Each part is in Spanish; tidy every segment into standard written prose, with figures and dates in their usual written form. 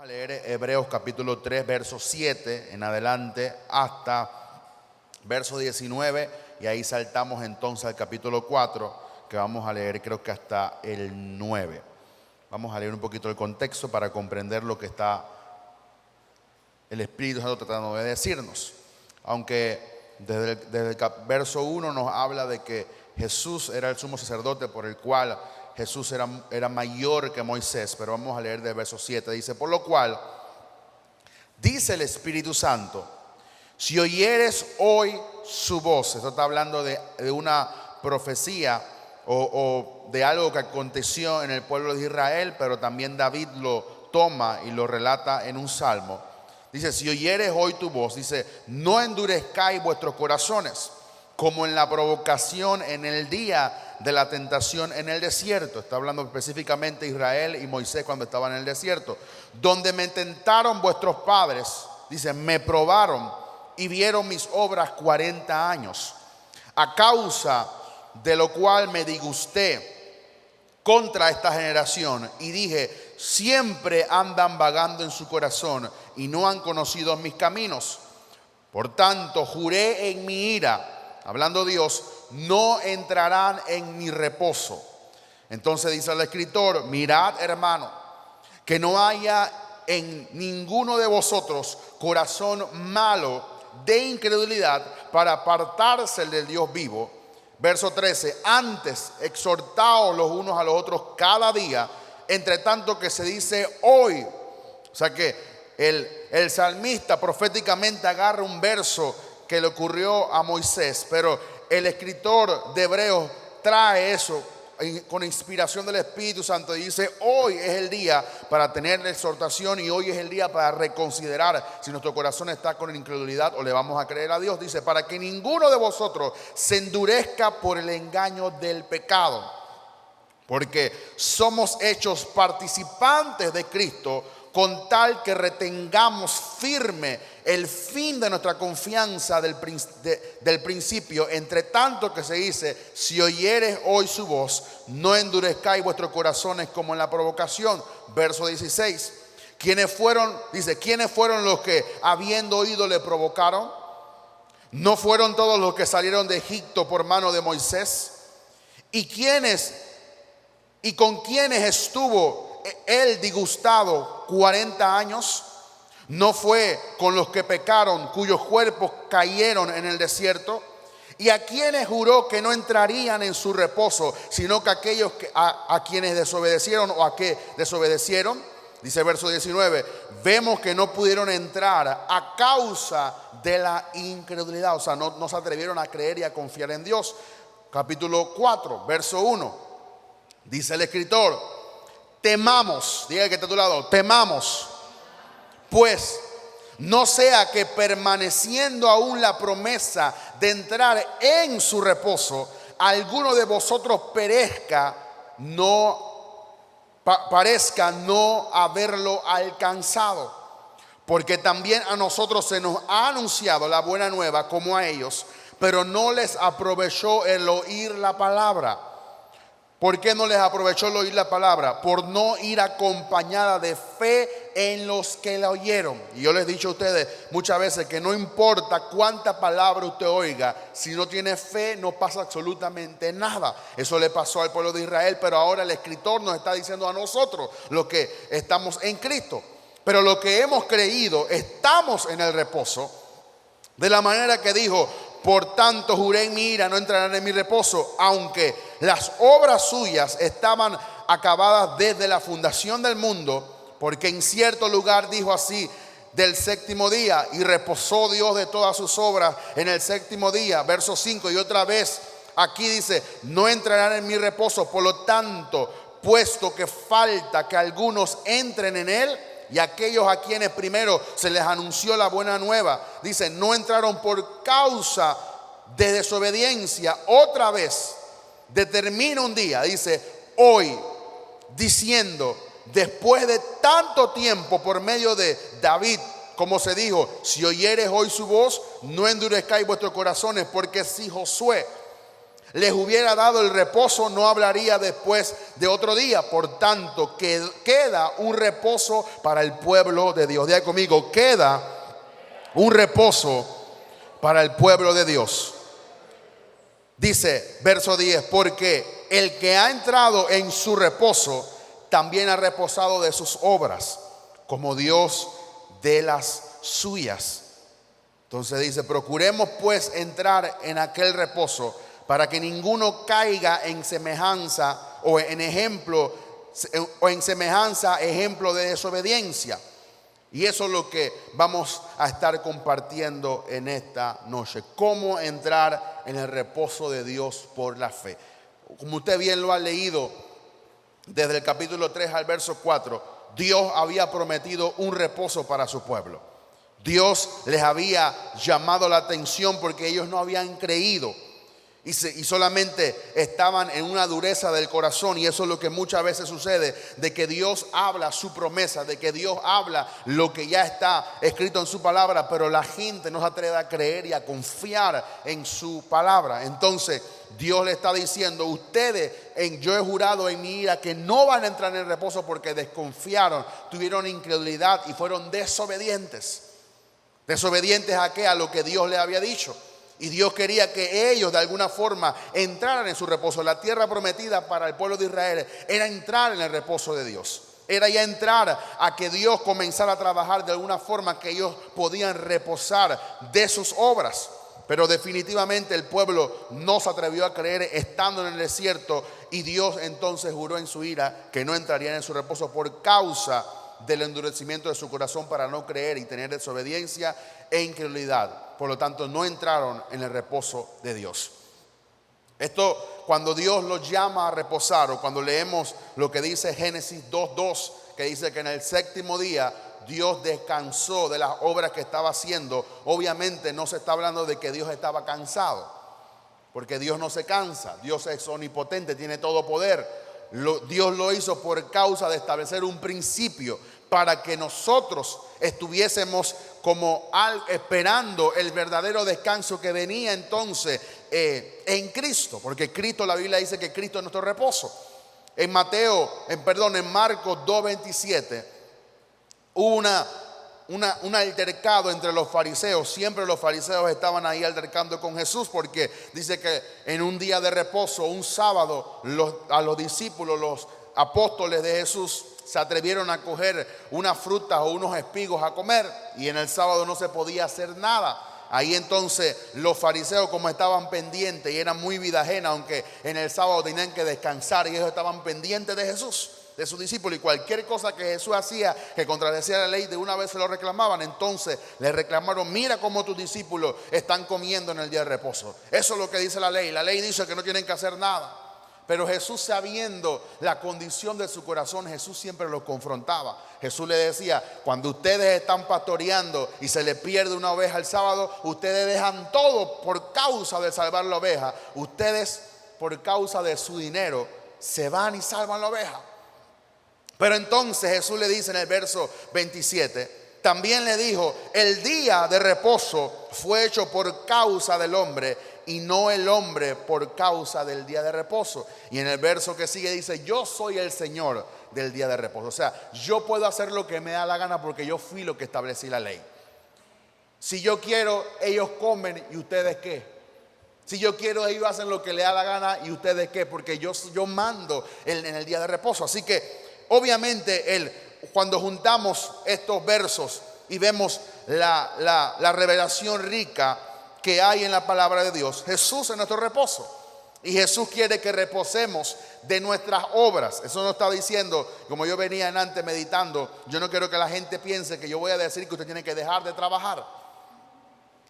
A leer Hebreos capítulo 3, verso 7 en adelante hasta verso 19 y ahí saltamos entonces al capítulo 4 que vamos a leer creo que hasta el 9. Vamos a leer un poquito el contexto para comprender lo que está el Espíritu Santo tratando de decirnos. Aunque desde el verso 1 nos habla de que Jesús era el sumo sacerdote por el cual Jesús era mayor que Moisés, pero vamos a leer del verso 7. Dice, por lo cual, dice el Espíritu Santo, si oyeres hoy su voz. Esto está hablando de una profecía o de algo que aconteció en el pueblo de Israel, pero también David lo toma y lo relata en un salmo. Dice, si oyeres hoy tu voz, dice, no endurezcáis vuestros corazones, como en la provocación en el día de la tentación en el desierto. Está hablando específicamente Israel y Moisés cuando estaban en el desierto. Donde me tentaron vuestros padres, dice, me probaron y vieron mis obras 40 años. A causa de lo cual me disgusté contra esta generación y dije, siempre andan vagando en su corazón y no han conocido mis caminos. Por tanto, juré en mi ira, hablando Dios, no entrarán en mi reposo. Entonces dice el escritor, mirad hermano, que no haya en ninguno de vosotros corazón malo de incredulidad para apartarse del Dios vivo. Verso 13, antes exhortaos los unos a los otros cada día, entre tanto que se dice hoy. O sea que el salmista proféticamente agarra un verso que le ocurrió a Moisés, pero el escritor de Hebreos trae eso con inspiración del Espíritu Santo y dice, hoy es el día para tener la exhortación y hoy es el día para reconsiderar si nuestro corazón está con incredulidad o le vamos a creer a Dios. Dice, para que ninguno de vosotros se endurezca por el engaño del pecado, porque somos hechos participantes de Cristo, con tal que retengamos firme el fin de nuestra confianza del principio, entre tanto que se dice, si oyeres hoy su voz, no endurezcáis vuestros corazones como en la provocación. Verso 16, ¿quiénes fueron los que habiendo oído le provocaron? ¿No fueron todos los que salieron de Egipto por mano de Moisés? ¿Y con quiénes estuvo él disgustado 40 años? ¿No fue con los que pecaron, cuyos cuerpos cayeron en el desierto? ¿Y a quienes juró que no entrarían en su reposo, sino que aquellos a quienes desobedecieron o a que desobedecieron? Dice verso 19, vemos que no pudieron entrar a causa de la incredulidad. O sea, no se atrevieron a creer y a confiar en Dios. Capítulo 4, verso 1, dice el escritor, temamos, diga que está a tu lado, temamos, pues no sea que permaneciendo aún la promesa de entrar en su reposo, alguno de vosotros parezca no haberlo alcanzado. Porque también a nosotros se nos ha anunciado la buena nueva como a ellos, pero no les aprovechó el oír la palabra. ¿Por qué no les aprovechó el oír la palabra? Por no ir acompañada de fe en los que la oyeron. Y yo les he dicho a ustedes muchas veces que no importa cuánta palabra usted oiga, si no tiene fe no pasa absolutamente nada. Eso le pasó al pueblo de Israel, pero ahora el escritor nos está diciendo a nosotros, los que estamos en Cristo. Pero los que hemos creído estamos en el reposo, de la manera que dijo, por tanto juré en mi ira, no entrarán en mi reposo, aunque las obras suyas estaban acabadas desde la fundación del mundo, porque en cierto lugar dijo así del séptimo día, y reposó Dios de todas sus obras en el séptimo día. Verso 5, y otra vez aquí dice, no entrarán en mi reposo, por lo tanto, puesto que falta que algunos entren en él, y aquellos a quienes primero se les anunció la buena nueva, dice, no entraron por causa de desobediencia. Otra vez determina un día, dice, hoy, diciendo, después de tanto tiempo por medio de David, como se dijo, si oyeres hoy su voz, no endurezcáis vuestros corazones, porque si Josué les hubiera dado el reposo, no hablaría después de otro día. Por tanto, queda un reposo para el pueblo de Dios. Diga conmigo, queda un reposo para el pueblo de Dios. Dice, verso 10, porque el que ha entrado en su reposo, también ha reposado de sus obras, como Dios de las suyas. Entonces dice, procuremos pues entrar en aquel reposo, para que ninguno caiga en semejanza o en semejanza ejemplo de desobediencia. Y eso es lo que vamos a estar compartiendo en esta noche. Cómo entrar en el reposo de Dios por la fe. Como usted bien lo ha leído desde el capítulo 3 al verso 4, Dios había prometido un reposo para su pueblo. Dios les había llamado la atención porque ellos no habían creído. Y solamente estaban en una dureza del corazón. Y eso es lo que muchas veces sucede, de que Dios habla su promesa, de que Dios habla lo que ya está escrito en su palabra, pero la gente no se atreve a creer y a confiar en su palabra. Entonces Dios le está diciendo, ustedes, yo he jurado en mi ira que no van a entrar en el reposo porque desconfiaron, tuvieron incredulidad y fueron desobedientes. ¿Desobedientes a qué? A lo que Dios les había dicho. Y Dios quería que ellos de alguna forma entraran en su reposo. La tierra prometida para el pueblo de Israel era entrar en el reposo de Dios. Era ya entrar a que Dios comenzara a trabajar de alguna forma que ellos podían reposar de sus obras. Pero definitivamente el pueblo no se atrevió a creer estando en el desierto. Y Dios entonces juró en su ira que no entrarían en su reposo por causa del endurecimiento de su corazón para no creer y tener desobediencia e incredulidad. Por lo tanto, no entraron en el reposo de Dios. Esto, cuando Dios los llama a reposar, o cuando leemos lo que dice Génesis 2:2, que dice que en el séptimo día Dios descansó de las obras que estaba haciendo, obviamente no se está hablando de que Dios estaba cansado, porque Dios no se cansa. Dios es omnipotente, tiene todo poder. Dios lo hizo por causa de establecer un principio para que nosotros estuviésemos como esperando el verdadero descanso que venía entonces en Cristo, porque Cristo, la Biblia dice que Cristo es nuestro reposo. En Marcos 2:27 hubo un altercado entre los fariseos. Siempre los fariseos estaban ahí altercando con Jesús, porque dice que en un día de reposo, un sábado, a los discípulos, los apóstoles de Jesús, se atrevieron a coger unas frutas o unos espigos a comer, y en el sábado no se podía hacer nada. Ahí entonces los fariseos, como estaban pendientes y eran muy vida ajena, aunque en el sábado tenían que descansar, y ellos estaban pendientes de Jesús, de sus discípulos, y cualquier cosa que Jesús hacía que contradecía la ley, de una vez se lo reclamaban. Entonces le reclamaron, mira cómo tus discípulos están comiendo en el día de reposo. Eso es lo que dice la ley. La ley dice que no tienen que hacer nada. Pero Jesús, sabiendo la condición de su corazón, Jesús siempre los confrontaba. Jesús le decía, cuando ustedes están pastoreando y se les pierde una oveja el sábado, ustedes dejan todo por causa de salvar la oveja. Ustedes, por causa de su dinero, se van y salvan la oveja. Pero entonces Jesús le dice en el verso 27, también le dijo, el día de reposo fue hecho por causa del hombre, y no el hombre por causa del día de reposo. Y en el verso que sigue dice, yo soy el Señor del día de reposo. O sea, yo puedo hacer lo que me da la gana porque yo fui lo que establecí la ley. Si yo quiero, ellos comen, ¿y ustedes qué? Si yo quiero, ellos hacen lo que les da la gana, ¿y ustedes qué? Porque yo mando en el día de reposo. Así que obviamente cuando juntamos estos versos y vemos la revelación rica que hay en la palabra de Dios, Jesús es nuestro reposo. Y Jesús quiere que reposemos de nuestras obras. Eso no está diciendo, como yo venía antes meditando, yo no quiero que la gente piense que yo voy a decir que usted tiene que dejar de trabajar,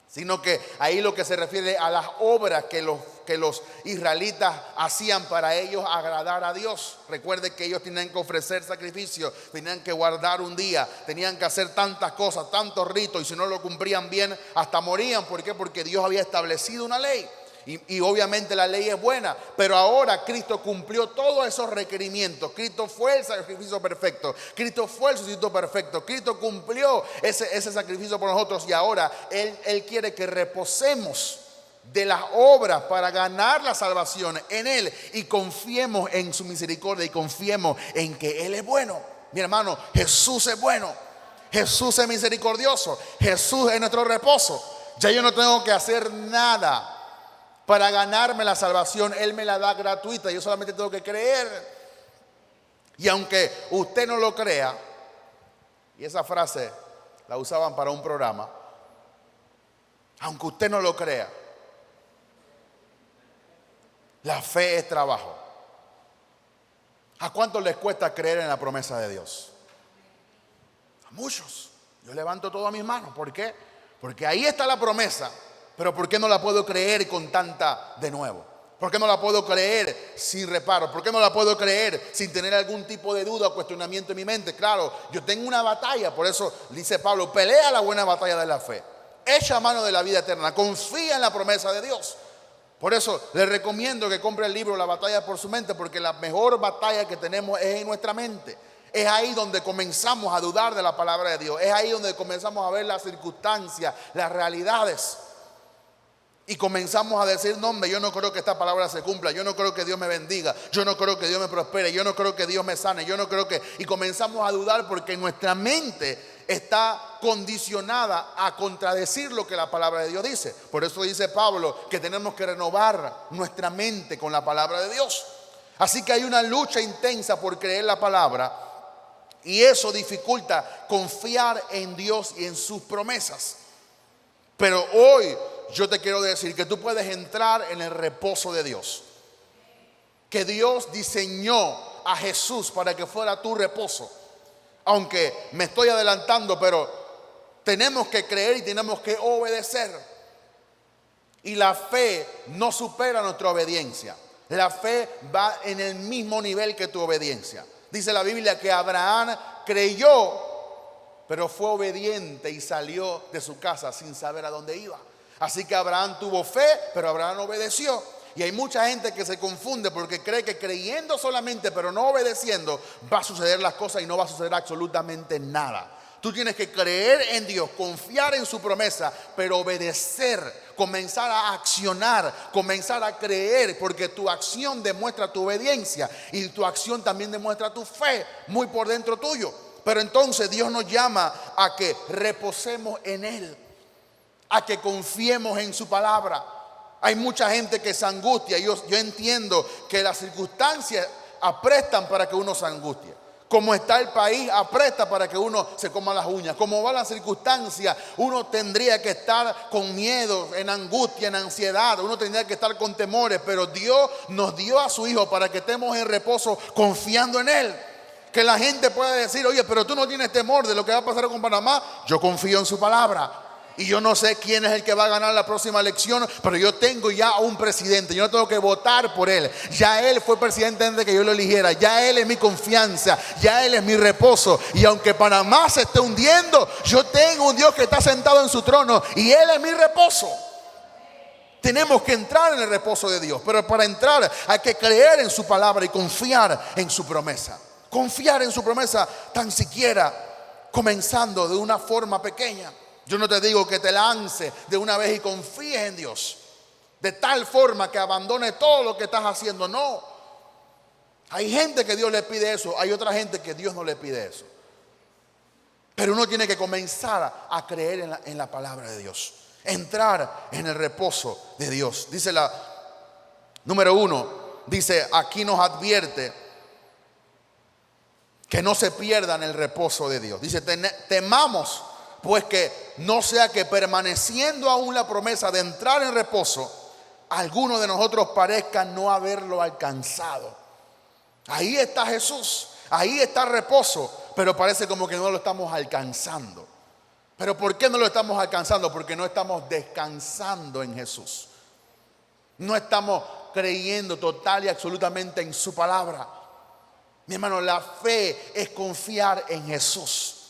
sino que ahí lo que se refiere a las obras que los israelitas hacían para ellos agradar a Dios. Recuerde que ellos tenían que ofrecer sacrificios, tenían que guardar un día, tenían que hacer tantas cosas, tantos ritos, y si no lo cumplían bien, hasta morían. ¿Por qué? Porque Dios había establecido una ley. Y obviamente la ley es buena, pero ahora Cristo cumplió todos esos requerimientos. Cristo fue el sacrificio perfecto, Cristo fue el sustituto perfecto, Cristo cumplió ese sacrificio por nosotros, y ahora Él quiere que reposemos de las obras para ganar la salvación en Él y confiemos en su misericordia y confiemos en que Él es bueno. Mi hermano, Jesús es bueno, Jesús es misericordioso, Jesús es nuestro reposo. Ya yo no tengo que hacer nada para ganarme la salvación, Él me la da gratuita, yo solamente tengo que creer. Y aunque usted no lo crea, y esa frase la usaban para un programa, aunque usted no lo crea, la fe es trabajo. ¿A cuántos les cuesta creer en la promesa de Dios? A muchos. Yo levanto todas mis manos. ¿Por qué? Porque ahí está la promesa. Pero ¿por qué no la puedo creer con tanta de nuevo? ¿Por qué no la puedo creer sin reparo? ¿Por qué no la puedo creer sin tener algún tipo de duda o cuestionamiento en mi mente? Claro, yo tengo una batalla. Por eso dice Pablo, pelea la buena batalla de la fe. Echa mano de la vida eterna. Confía en la promesa de Dios. Por eso les recomiendo que compre el libro La batalla por su mente, porque la mejor batalla que tenemos es en nuestra mente. Es ahí donde comenzamos a dudar de la palabra de Dios. Es ahí donde comenzamos a ver las circunstancias, las realidades. Y comenzamos a decir, no hombre, yo no creo que esta palabra se cumpla. Yo no creo que Dios me bendiga. Yo no creo que Dios me prospere. Yo no creo que Dios me sane. Yo no creo que... Y comenzamos a dudar porque nuestra mente está condicionada a contradecir lo que la palabra de Dios dice. Por eso dice Pablo que tenemos que renovar nuestra mente con la palabra de Dios. Así que hay una lucha intensa por creer la palabra y eso dificulta confiar en Dios y en sus promesas. Pero hoy yo te quiero decir que tú puedes entrar en el reposo de Dios. Que Dios diseñó a Jesús para que fuera tu reposo. Aunque me estoy adelantando, pero tenemos que creer y tenemos que obedecer. Y la fe no supera nuestra obediencia. La fe va en el mismo nivel que tu obediencia. Dice la Biblia que Abraham creyó, pero fue obediente y salió de su casa sin saber a dónde iba. Así que Abraham tuvo fe, pero Abraham obedeció. Y hay mucha gente que se confunde porque cree que creyendo solamente pero no obedeciendo va a suceder las cosas y no va a suceder absolutamente nada. Tú tienes que creer en Dios, confiar en su promesa, pero obedecer, comenzar a accionar, comenzar a creer, porque tu acción demuestra tu obediencia y tu acción también demuestra tu fe muy por dentro tuyo. Pero entonces Dios nos llama a que reposemos en Él, a que confiemos en su palabra. Hay mucha gente que se angustia. Yo entiendo que las circunstancias aprestan para que uno se angustie. Como está el país, apresta para que uno se coma las uñas. Como va la circunstancia, uno tendría que estar con miedo, en angustia, en ansiedad. Uno tendría que estar con temores. Pero Dios nos dio a su Hijo para que estemos en reposo confiando en Él. Que la gente pueda decir, oye, pero tú no tienes temor de lo que va a pasar con Panamá. Yo confío en su palabra. Y yo no sé quién es el que va a ganar la próxima elección, pero yo tengo ya a un presidente. Yo no tengo que votar por él. Ya él fue presidente antes de que yo lo eligiera. Ya él es mi confianza. Ya él es mi reposo. Y aunque Panamá se esté hundiendo, yo tengo un Dios que está sentado en su trono y él es mi reposo. Tenemos que entrar en el reposo de Dios. Pero para entrar hay que creer en su palabra y confiar en su promesa. Confiar en su promesa tan siquiera comenzando de una forma pequeña. Yo no te digo que te lances de una vez y confíes en Dios de tal forma que abandones todo lo que estás haciendo. No. Hay gente que Dios le pide eso. Hay otra gente que Dios no le pide eso. Pero uno tiene que comenzar a creer en la palabra de Dios. Entrar en el reposo de Dios. Dice la número 1. Dice, aquí nos advierte que no se pierdan el reposo de Dios. Dice, temamos pues que no sea que permaneciendo aún la promesa de entrar en reposo, alguno de nosotros parezca no haberlo alcanzado. Ahí está Jesús, ahí está reposo, pero parece como que no lo estamos alcanzando. ¿Pero por qué no lo estamos alcanzando? Porque no estamos descansando en Jesús. No estamos creyendo total y absolutamente en su palabra. Mi hermano, la fe es confiar en Jesús.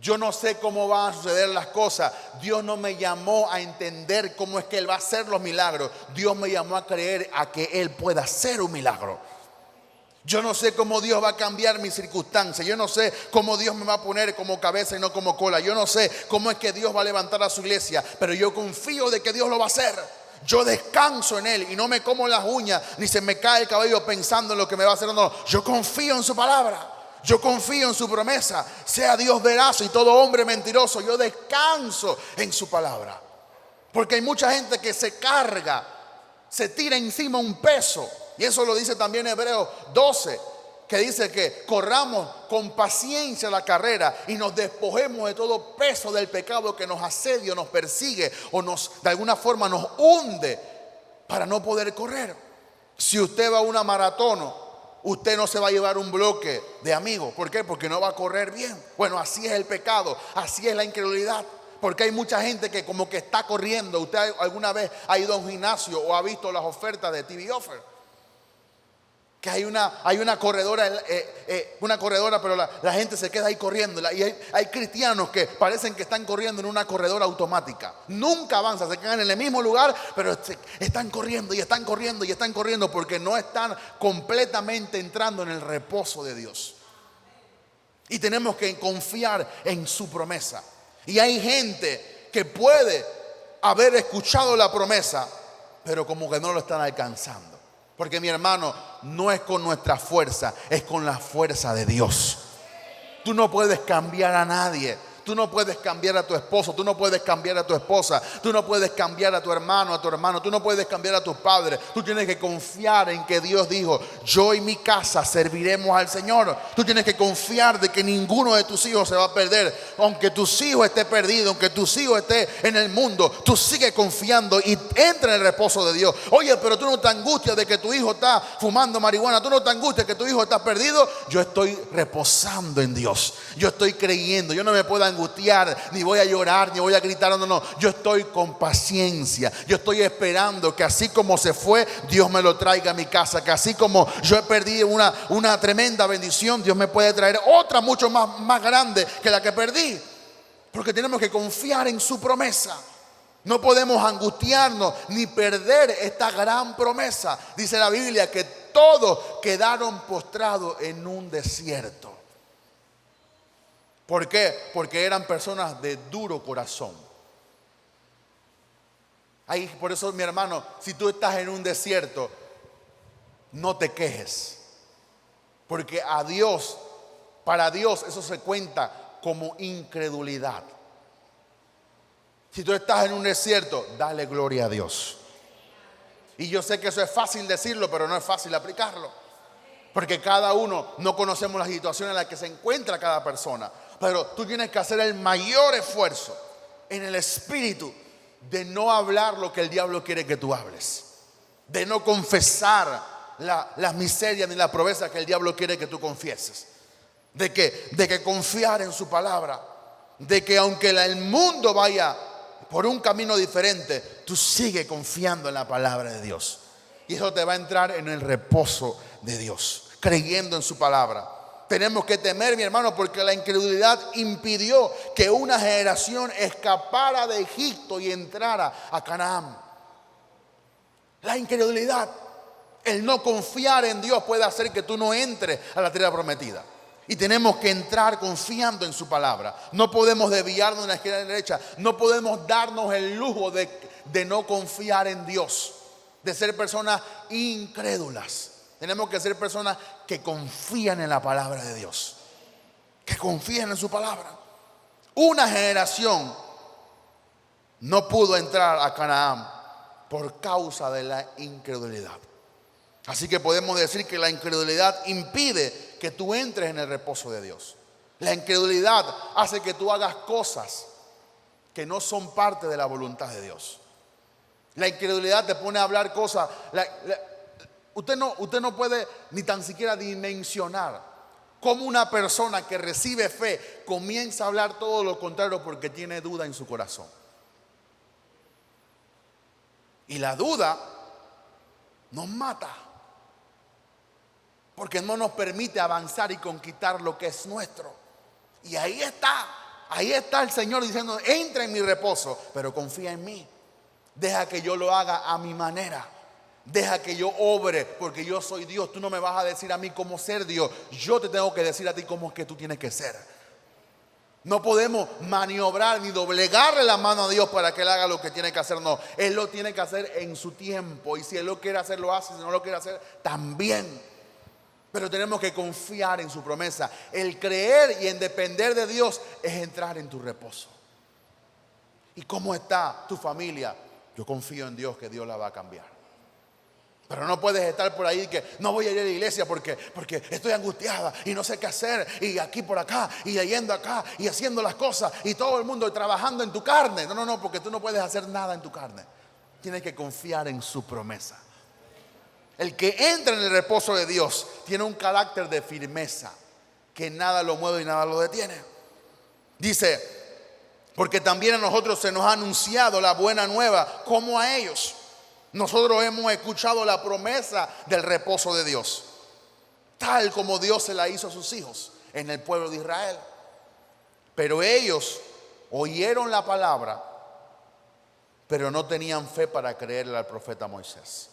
Yo no sé cómo van a suceder las cosas. Dios no me llamó a entender cómo es que Él va a hacer los milagros. Dios me llamó a creer a que Él pueda hacer un milagro. Yo no sé cómo Dios va a cambiar mis circunstancias. Yo no sé cómo Dios me va a poner como cabeza y no como cola. Yo no sé cómo es que Dios va a levantar a su iglesia, pero yo confío de que Dios lo va a hacer. Yo descanso en Él y no me como las uñas ni se me cae el cabello pensando en lo que me va a hacer. No, yo confío en su palabra. Yo confío en su promesa. Sea Dios veraz y todo hombre mentiroso. Yo descanso en su palabra. Porque hay mucha gente que se carga, se tira encima un peso. Y eso lo dice también Hebreos 12, que dice que corramos con paciencia la carrera y nos despojemos de todo peso del pecado que nos asedia, nos persigue o de alguna forma nos hunde para no poder correr. Si usted va a una maratón, usted no se va a llevar un bloque de amigos. ¿Por qué? Porque no va a correr bien. Bueno, así es el pecado, así es la incredulidad. Porque hay mucha gente que como que está corriendo. ¿Usted alguna vez ha ido a un gimnasio o ha visto las ofertas de TV Offer? Que hay una corredora, pero la gente se queda ahí corriendo. Y hay cristianos que parecen que están corriendo en una corredora automática. Nunca avanzan, se quedan en el mismo lugar, pero están corriendo y están corriendo y están corriendo porque no están completamente entrando en el reposo de Dios. Y tenemos que confiar en su promesa. Y hay gente que puede haber escuchado la promesa, pero como que no lo están alcanzando. Porque mi hermano, no es con nuestra fuerza, es con la fuerza de Dios. Tú no puedes cambiar a nadie. Tú no puedes cambiar a tu esposo, tú no puedes cambiar a tu esposa, tú no puedes cambiar a tu hermano, tú no puedes cambiar a tus padres. Tú tienes que confiar en que Dios dijo, yo y mi casa serviremos al Señor. Tú tienes que confiar de que ninguno de tus hijos se va a perder. Aunque tus hijos esté perdido, aunque tus hijos esté en el mundo, tú sigues confiando y entra en el reposo de Dios. Oye, pero tú no te angustias de que tu hijo está fumando marihuana, tú no te angustias de que tu hijo está perdido. Yo estoy reposando en Dios, yo estoy creyendo, yo no me puedo angustiar, ni voy a llorar, ni voy a gritar, no, yo estoy con paciencia, yo estoy esperando que así como se fue, Dios me lo traiga a mi casa, que así como yo he perdido una tremenda bendición, Dios me puede traer otra mucho más grande que la que perdí, porque tenemos que confiar en su promesa. No podemos angustiarnos ni perder esta gran promesa. Dice la Biblia que todos quedaron postrados en un desierto. ¿Por qué? Porque eran personas de duro corazón. Por eso, mi hermano, si tú estás en un desierto, no te quejes. Porque para Dios, eso se cuenta como incredulidad. Si tú estás en un desierto, dale gloria a Dios. Y yo sé que eso es fácil decirlo, pero no es fácil aplicarlo. Porque cada uno no conocemos la situación en la que se encuentra cada persona. Pero tú tienes que hacer el mayor esfuerzo en el espíritu de no hablar lo que el diablo quiere que tú hables. De no confesar las miserias ni las proezas que el diablo quiere que tú confieses. De que confiar en su palabra. De que aunque el mundo vaya por un camino diferente, tú sigue confiando en la palabra de Dios. Y eso te va a entrar en el reposo de Dios, creyendo en su palabra. Tenemos que temer, mi hermano, porque la incredulidad impidió que una generación escapara de Egipto y entrara a Canaán. La incredulidad, el no confiar en Dios puede hacer que tú no entres a la tierra prometida. Y tenemos que entrar confiando en su palabra. No podemos desviarnos de la izquierda a la derecha. No podemos darnos el lujo de no confiar en Dios, de ser personas incrédulas. Tenemos que ser personas que confían en la palabra de Dios, que confían en su palabra. Una generación no pudo entrar a Canaán por causa de la incredulidad. Así que podemos decir que la incredulidad impide que tú entres en el reposo de Dios. La incredulidad hace que tú hagas cosas que no son parte de la voluntad de Dios. La incredulidad te pone a hablar cosas. Usted no puede ni tan siquiera dimensionar cómo una persona que recibe fe comienza a hablar todo lo contrario porque tiene duda en su corazón. Y la duda nos mata, porque no nos permite avanzar y conquistar lo que es nuestro. Y ahí está el Señor diciendo, entra en mi reposo, pero confía en mí. Deja que yo lo haga a mi manera. Deja que yo obre, porque yo soy Dios. Tú no me vas a decir a mí cómo ser Dios. Yo te tengo que decir a ti cómo es que tú tienes que ser. No podemos maniobrar ni doblegarle la mano a Dios para que Él haga lo que tiene que hacer. No, Él lo tiene que hacer en su tiempo. Y si Él lo quiere hacer, lo hace. Si no lo quiere hacer, también. Pero tenemos que confiar en su promesa. El creer y en depender de Dios es entrar en tu reposo. ¿Y cómo está tu familia? Yo confío en Dios, que Dios la va a cambiar. Pero no puedes estar por ahí que no voy a ir a la iglesia porque estoy angustiada y no sé qué hacer, y aquí por acá y yendo acá y haciendo las cosas y todo el mundo trabajando en tu carne. No, porque tú no puedes hacer nada en tu carne. Tienes que confiar en su promesa. El que entra en el reposo de Dios tiene un carácter de firmeza, que nada lo mueve y nada lo detiene. Dice, porque también a nosotros se nos ha anunciado la buena nueva como a ellos. Nosotros hemos escuchado la promesa del reposo de Dios, tal como Dios se la hizo a sus hijos en el pueblo de Israel. Pero ellos oyeron la palabra, pero no tenían fe para creerle al profeta Moisés.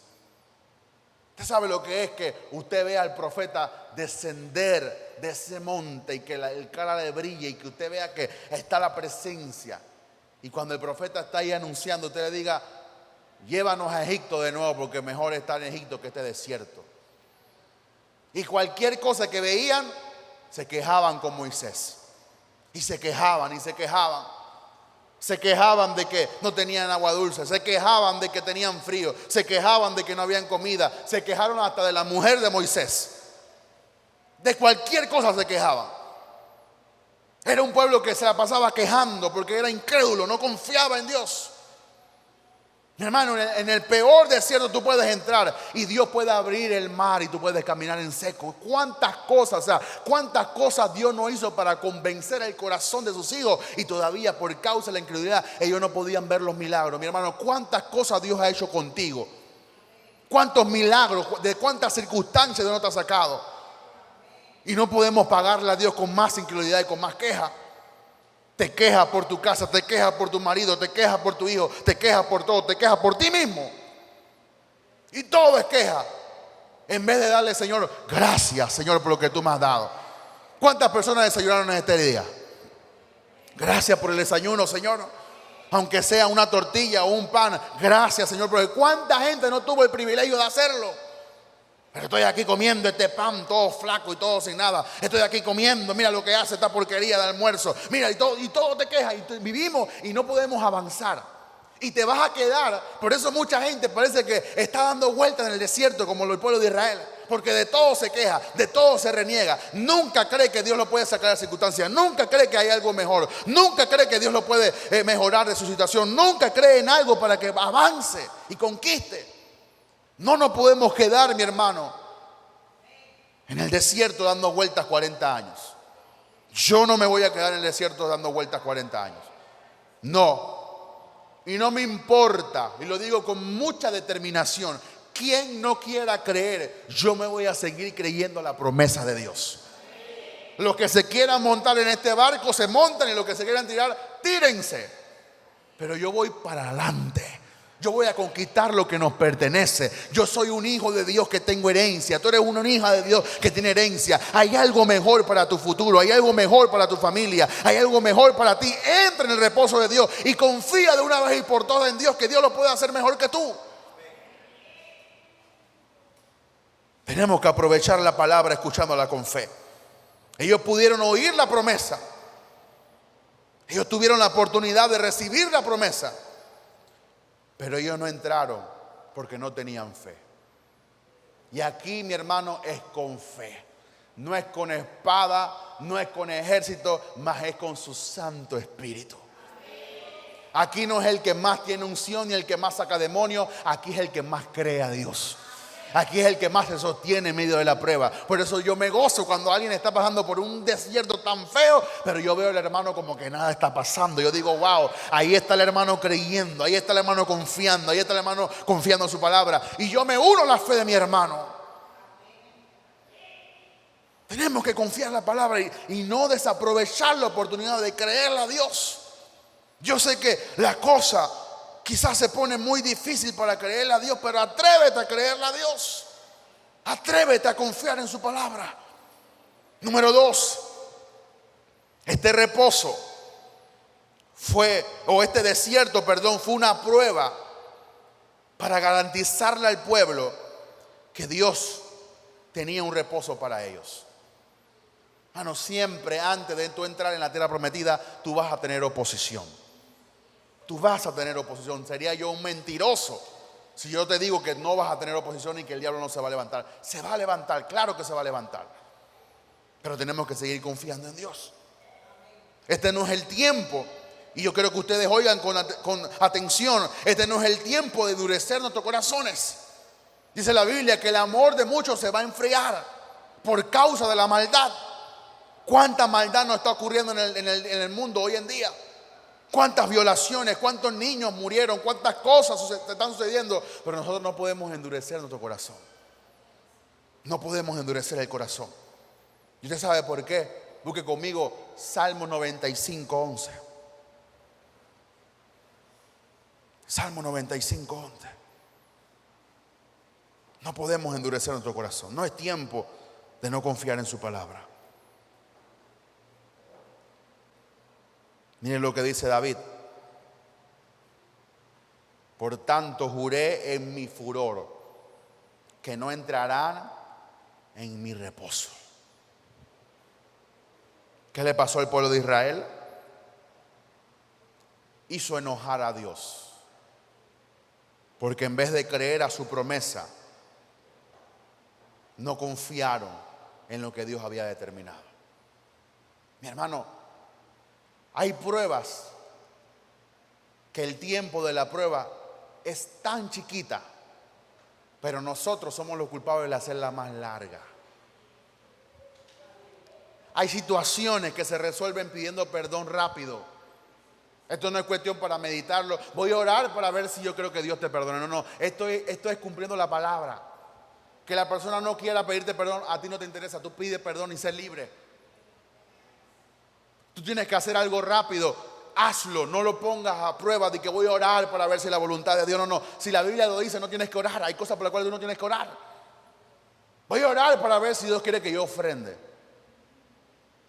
Usted sabe lo que es que usted vea al profeta descender de ese monte y que el cara le brille y que usted vea que está la presencia. Y cuando el profeta está ahí anunciando, usted le diga: llévanos a Egipto de nuevo, porque mejor estar en Egipto que este desierto. Y cualquier cosa que veían, se quejaban con Moisés. Y se quejaban y se quejaban. Se quejaban de que no tenían agua dulce. Se quejaban de que tenían frío. Se quejaban de que no habían comida. Se quejaron hasta de la mujer de Moisés. De cualquier cosa se quejaban. Era un pueblo que se la pasaba quejando porque era incrédulo, no confiaba en Dios. Mi hermano, en el peor desierto tú puedes entrar y Dios puede abrir el mar y tú puedes caminar en seco. ¿Cuántas cosas Dios no hizo para convencer el corazón de sus hijos? Y todavía por causa de la incredulidad ellos no podían ver los milagros. Mi hermano, ¿cuántas cosas Dios ha hecho contigo? ¿Cuántos milagros, de cuántas circunstancias Dios no te ha sacado? Y no podemos pagarle a Dios con más incredulidad y con más queja. Te quejas por tu casa, te quejas por tu marido, te quejas por tu hijo, te quejas por todo, te quejas por ti mismo. Y todo es queja. En vez de darle, Señor, gracias, Señor, por lo que tú me has dado. ¿Cuántas personas desayunaron en este día? Gracias por el desayuno, Señor. Aunque sea una tortilla o un pan, gracias, Señor, porque cuánta gente no tuvo el privilegio de hacerlo. Pero estoy aquí comiendo este pan todo flaco y todo sin nada. Estoy aquí comiendo, mira lo que hace esta porquería de almuerzo. Mira, y todo te queja. Y vivimos y no podemos avanzar. Y te vas a quedar. Por eso mucha gente parece que está dando vueltas en el desierto como el pueblo de Israel. Porque de todo se queja, de todo se reniega. Nunca cree que Dios lo puede sacar de las circunstancias. Nunca cree que hay algo mejor. Nunca cree que Dios lo puede mejorar de su situación. Nunca cree en algo para que avance y conquiste. No nos podemos quedar, mi hermano, en el desierto dando vueltas 40 años. Yo no me voy a quedar en el desierto dando vueltas 40 años. No. Y no me importa, y lo digo con mucha determinación, quien no quiera creer, yo me voy a seguir creyendo la promesa de Dios. Los que se quieran montar en este barco se montan, y los que se quieran tirar, tírense. Pero yo voy para adelante. Yo voy a conquistar lo que nos pertenece. Yo soy un hijo de Dios que tengo herencia. Tú eres una hija de Dios que tiene herencia. Hay algo mejor para tu futuro. Hay algo mejor para tu familia. Hay algo mejor para ti. Entra en el reposo de Dios y confía de una vez y por todas en Dios, que Dios lo puede hacer mejor que tú. Tenemos que aprovechar la palabra escuchándola con fe. Ellos pudieron oír la promesa. Ellos tuvieron la oportunidad de recibir la promesa. Pero ellos no entraron porque no tenían fe. Y aquí, mi hermano, es con fe. No es con espada, no es con ejército, más es con su Santo Espíritu. Aquí no es el que más tiene unción ni el que más saca demonios. Aquí es el que más cree a Dios. Aquí es el que más se sostiene en medio de la prueba. Por eso yo me gozo cuando alguien está pasando por un desierto tan feo, pero yo veo al hermano como que nada está pasando. Yo digo, wow, ahí está el hermano creyendo, ahí está el hermano confiando, ahí está el hermano confiando en su palabra. Y yo me uno a la fe de mi hermano. Tenemos que confiar en la palabra y no desaprovechar la oportunidad de creerle a Dios. Yo sé que la cosa quizás se pone muy difícil para creerle a Dios, pero atrévete a creerle a Dios. Atrévete a confiar en su palabra. Número 2, este reposo este desierto, fue una prueba para garantizarle al pueblo que Dios tenía un reposo para ellos. Hermano, siempre antes de tú entrar en la tierra prometida, tú vas a tener oposición. Tú vas a tener oposición. Sería yo un mentiroso si yo te digo que no vas a tener oposición y que el diablo no se va a levantar. Se va a levantar, claro que se va a levantar. Pero tenemos que seguir confiando en Dios. Este no es el tiempo, y yo quiero que ustedes oigan con atención, este no es el tiempo de endurecer nuestros corazones. Dice la Biblia que el amor de muchos se va a enfriar por causa de la maldad. ¿Cuánta maldad nos está ocurriendo en el mundo hoy en día? ¿Cuántas violaciones? ¿Cuántos niños murieron? ¿Cuántas cosas están sucediendo? Pero nosotros no podemos endurecer nuestro corazón. No podemos endurecer el corazón. ¿Y usted sabe por qué? Busque conmigo Salmo 95:11. Salmo 95:11. No podemos endurecer nuestro corazón. No es tiempo de no confiar en su palabra. Miren lo que dice David. Por tanto juré en mi furor que no entrarán en mi reposo. ¿Qué le pasó al pueblo de Israel? Hizo enojar a Dios, porque en vez de creer a su promesa, no confiaron en lo que Dios había determinado. Mi hermano, hay pruebas que el tiempo de la prueba es tan chiquita, pero nosotros somos los culpables de hacerla más larga. Hay situaciones que se resuelven pidiendo perdón rápido. Esto no es cuestión para meditarlo. Voy a orar para ver si yo creo que Dios te perdone. No. Esto es cumpliendo la palabra. Que la persona no quiera pedirte perdón, a ti no te interesa. Tú pides perdón y sé libre. Tú tienes que hacer algo rápido. Hazlo, no lo pongas a prueba de que voy a orar para ver si la voluntad de Dios. No. Si la Biblia lo dice, no tienes que orar. Hay cosas por las cuales tú no tienes que orar. Voy a orar para ver si Dios quiere que yo ofrende.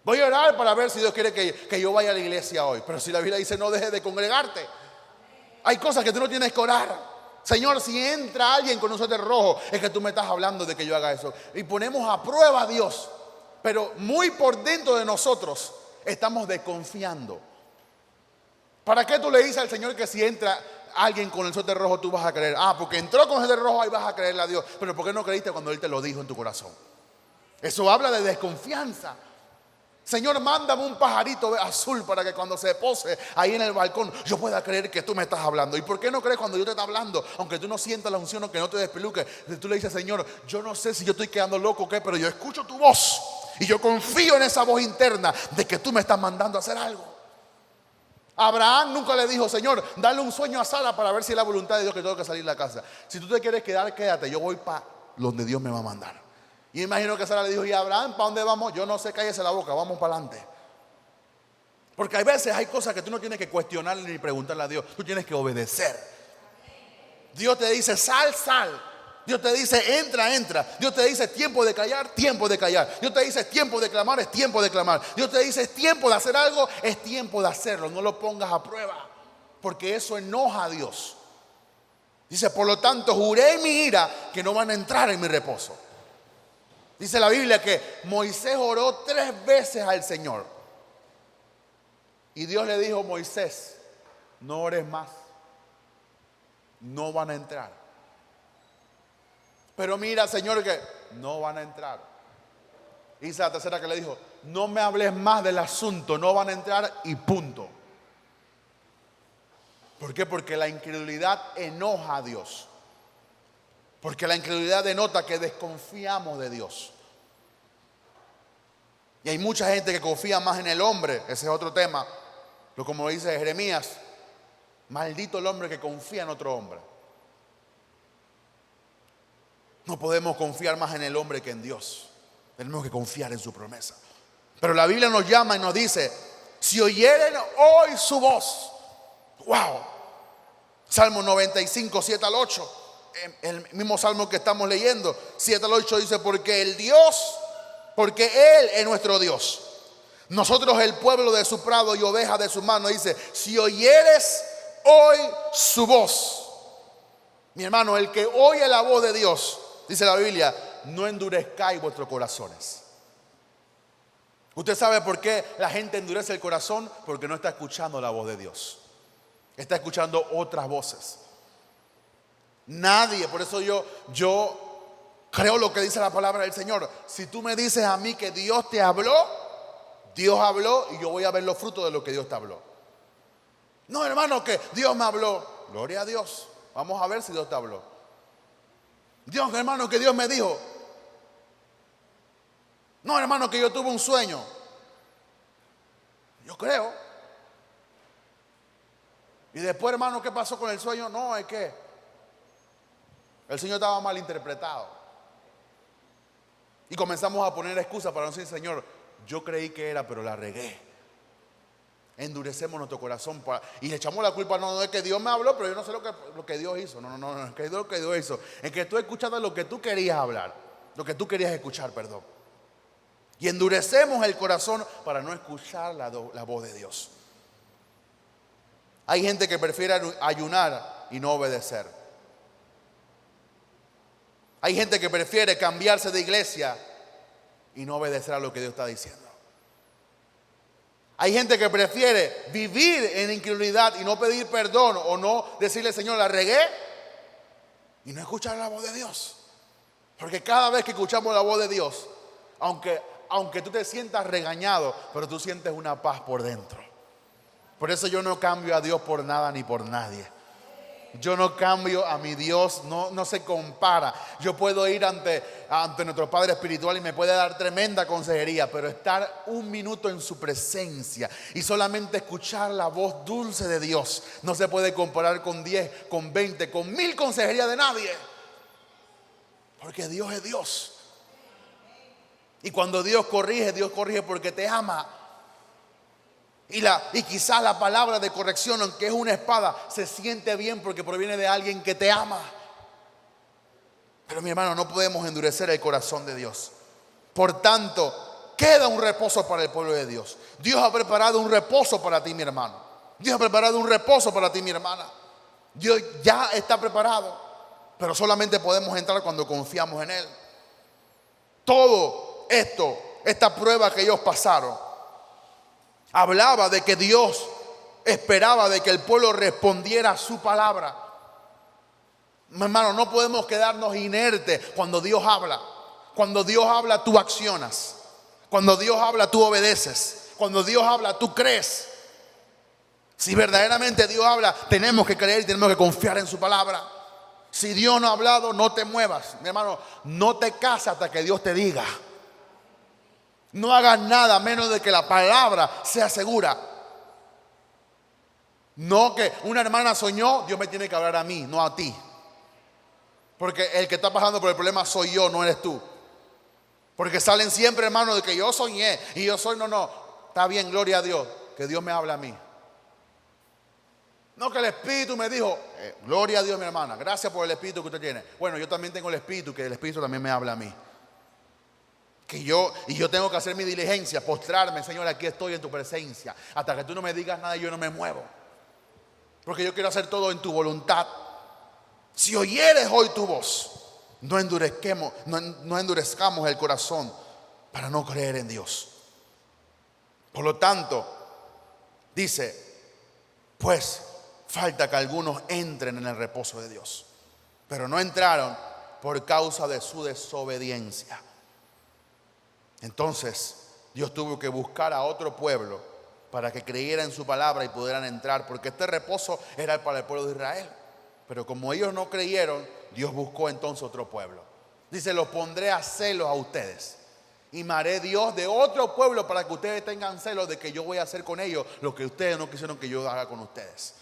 Voy a orar para ver si Dios quiere que yo vaya a la iglesia hoy. Pero si la Biblia dice no dejes de congregarte. Hay cosas que tú no tienes que orar. Señor, si entra alguien con un suéter rojo, es que tú me estás hablando de que yo haga eso. Y ponemos a prueba a Dios. Pero muy por dentro de nosotros estamos desconfiando. ¿Para qué tú le dices al Señor que si entra alguien con el suéter rojo tú vas a creer? Porque entró con el suéter rojo, ahí vas a creerle a Dios. Pero ¿por qué no creíste cuando Él te lo dijo en tu corazón? Eso habla de desconfianza. Señor, mándame un pajarito azul para que cuando se pose ahí en el balcón yo pueda creer que tú me estás hablando. ¿Y por qué no crees cuando yo te estoy hablando? Aunque tú no sientas la unción o que no te despeluque. Tú le dices, Señor, yo no sé si yo estoy quedando loco o qué, pero yo escucho tu voz y yo confío en esa voz interna de que tú me estás mandando a hacer algo. Abraham nunca le dijo, Señor, dale un sueño a Sara para ver si es la voluntad de Dios que tengo que salir de la casa. Si tú te quieres quedar, quédate, yo voy para donde Dios me va a mandar. Y imagino que Sara le dijo, ¿y Abraham para dónde vamos? Yo no sé, cállese la boca, vamos para adelante. Porque hay veces hay cosas que tú no tienes que cuestionarle ni preguntarle a Dios, tú tienes que obedecer. Dios te dice, sal, sal. Dios te dice, entra, entra. Dios te dice, tiempo de callar, tiempo de callar. Dios te dice, tiempo de clamar, es tiempo de clamar. Dios te dice, es tiempo de hacer algo, es tiempo de hacerlo. No lo pongas a prueba, porque eso enoja a Dios. Dice, por lo tanto, juré en mi ira que no van a entrar en mi reposo. Dice la Biblia que Moisés oró 3 veces al Señor. Y Dios le dijo, Moisés, no ores más. No van a entrar. Pero mira, Señor, que no van a entrar. Dice la tercera que le dijo, no me hables más del asunto, no van a entrar y punto. ¿Por qué? Porque la incredulidad enoja a Dios. Porque la incredulidad denota que desconfiamos de Dios. Y hay mucha gente que confía más en el hombre. Ese es otro tema. Como dice Jeremías, maldito el hombre que confía en otro hombre. No podemos confiar más en el hombre que en Dios. Tenemos que confiar en su promesa. Pero la Biblia nos llama y nos dice, si oyeren hoy su voz, wow. Salmo 95, 7 al 8. El mismo salmo que estamos leyendo, 7 al 8 dice: porque Él es nuestro Dios. Nosotros el pueblo de su prado y ovejas de su mano. Dice: si oyeres hoy su voz. Mi hermano, el que oye la voz de Dios, dice la Biblia, no endurezcáis vuestros corazones. ¿Usted sabe por qué la gente endurece el corazón? Porque no está escuchando la voz de Dios. Está escuchando otras voces. Nadie, por eso yo creo lo que dice la palabra del Señor. Si tú me dices a mí que Dios te habló, Dios habló y yo voy a ver los frutos de lo que Dios te habló. No, hermano, que Dios me habló. Gloria a Dios. Vamos a ver si Dios te habló. Dios, hermano, que Dios me dijo. No, hermano, que yo tuve un sueño. Yo creo. Y después, hermano, ¿qué pasó con el sueño? No, es que el sueño estaba mal interpretado. Y comenzamos a poner excusas para no decir: Señor, yo creí que era, pero la regué. Endurecemos nuestro corazón y le echamos la culpa. No es que Dios me habló, pero yo no sé lo que Dios hizo. No, es que lo que Dios hizo es que tú escuchaste lo que tú querías hablar, lo que tú querías escuchar, perdón. Y endurecemos el corazón para no escuchar la voz de Dios. Hay gente que prefiere ayunar y no obedecer. Hay gente que prefiere cambiarse de iglesia y no obedecer a lo que Dios está diciendo. Hay gente que prefiere vivir en incredulidad y no pedir perdón o no decirle: Señor, la regué, y no escuchar la voz de Dios. Porque cada vez que escuchamos la voz de Dios, aunque tú te sientas regañado, pero tú sientes una paz por dentro. Por eso yo no cambio a Dios por nada ni por nadie. Yo no cambio a mi Dios, no se compara. Yo puedo ir ante nuestro Padre Espiritual y me puede dar tremenda consejería, pero estar un minuto en su presencia y solamente escuchar la voz dulce de Dios no se puede comparar con 10, con 20, con 1000 consejerías de nadie. Porque Dios es Dios. Y cuando Dios corrige porque te ama. Y quizás la palabra de corrección, aunque es una espada, se siente bien porque proviene de alguien que te ama. Pero mi hermano, no podemos endurecer el corazón de Dios. Por tanto, queda un reposo para el pueblo de Dios. Dios ha preparado un reposo para ti, mi hermano. Dios ha preparado un reposo para ti, mi hermana. Dios ya está preparado, pero solamente podemos entrar cuando confiamos en Él. Todo esto, esta prueba que ellos pasaron, hablaba de que Dios esperaba de que el pueblo respondiera a su palabra. Mi hermano, no podemos quedarnos inertes cuando Dios habla. Cuando Dios habla, tú accionas. Cuando Dios habla, tú obedeces. Cuando Dios habla, tú crees. Si verdaderamente Dios habla, tenemos que creer y tenemos que confiar en su palabra. Si Dios no ha hablado, no te muevas. Mi hermano, no te cases hasta que Dios te diga. No hagas nada a menos de que la palabra sea segura. No que una hermana soñó, Dios me tiene que hablar a mí, no a ti. Porque el que está pasando por el problema soy yo, no eres tú. Porque salen siempre, hermano, de que yo soñé y yo soy, no. Está bien, gloria a Dios, que Dios me habla a mí. No, que el Espíritu me dijo, gloria a Dios, mi hermana, gracias por el Espíritu que usted tiene. Bueno, yo también tengo el Espíritu, que el Espíritu también me habla a mí. Yo tengo que hacer mi diligencia, postrarme: Señor, aquí estoy en tu presencia. Hasta que tú no me digas nada, yo no me muevo. Porque yo quiero hacer todo en tu voluntad. Si oyeres hoy tu voz, no endurezcamos el corazón para no creer en Dios. Por lo tanto, dice: pues falta que algunos entren en el reposo de Dios. Pero no entraron por causa de su desobediencia. Entonces Dios tuvo que buscar a otro pueblo para que creyera en su palabra y pudieran entrar, porque este reposo era para el pueblo de Israel. Pero como ellos no creyeron, Dios buscó entonces otro pueblo. Dice: los pondré a celos a ustedes y me haré Dios de otro pueblo para que ustedes tengan celos de que yo voy a hacer con ellos lo que ustedes no quisieron que yo haga con ustedes.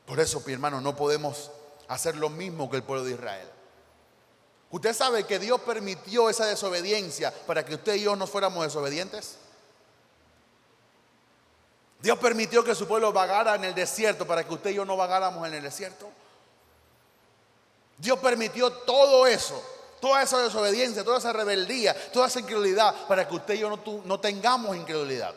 Por eso, mi hermano, no podemos hacer lo mismo que el pueblo de Israel. ¿Usted sabe que Dios permitió esa desobediencia para que usted y yo no fuéramos desobedientes? Dios permitió que su pueblo vagara en el desierto para que usted y yo no vagáramos en el desierto. Dios permitió todo eso, toda esa desobediencia, toda esa rebeldía, toda esa incredulidad para que usted y yo no tengamos incredulidad.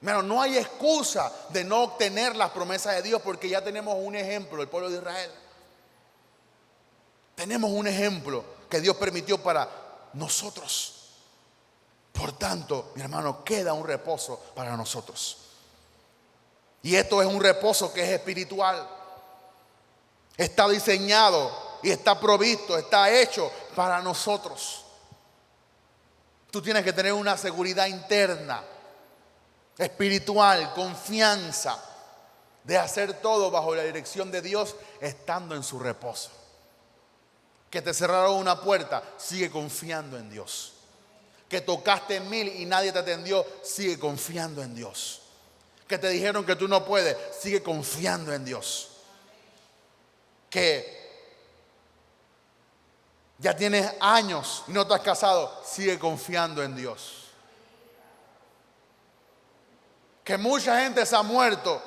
Pero no hay excusa de no obtener las promesas de Dios, porque ya tenemos un ejemplo, el pueblo de Israel. Tenemos un ejemplo que Dios permitió para nosotros. Por tanto, mi hermano, queda un reposo para nosotros. Y esto es un reposo que es espiritual. Está diseñado y está provisto, está hecho para nosotros. Tú tienes que tener una seguridad interna, espiritual, confianza de hacer todo bajo la dirección de Dios, estando en su reposo. Que te cerraron una puerta, sigue confiando en Dios. Que tocaste 1000 y nadie te atendió, sigue confiando en Dios. Que te dijeron que tú no puedes, sigue confiando en Dios. Que ya tienes años y no te has casado, sigue confiando en Dios. Que mucha gente se ha muerto,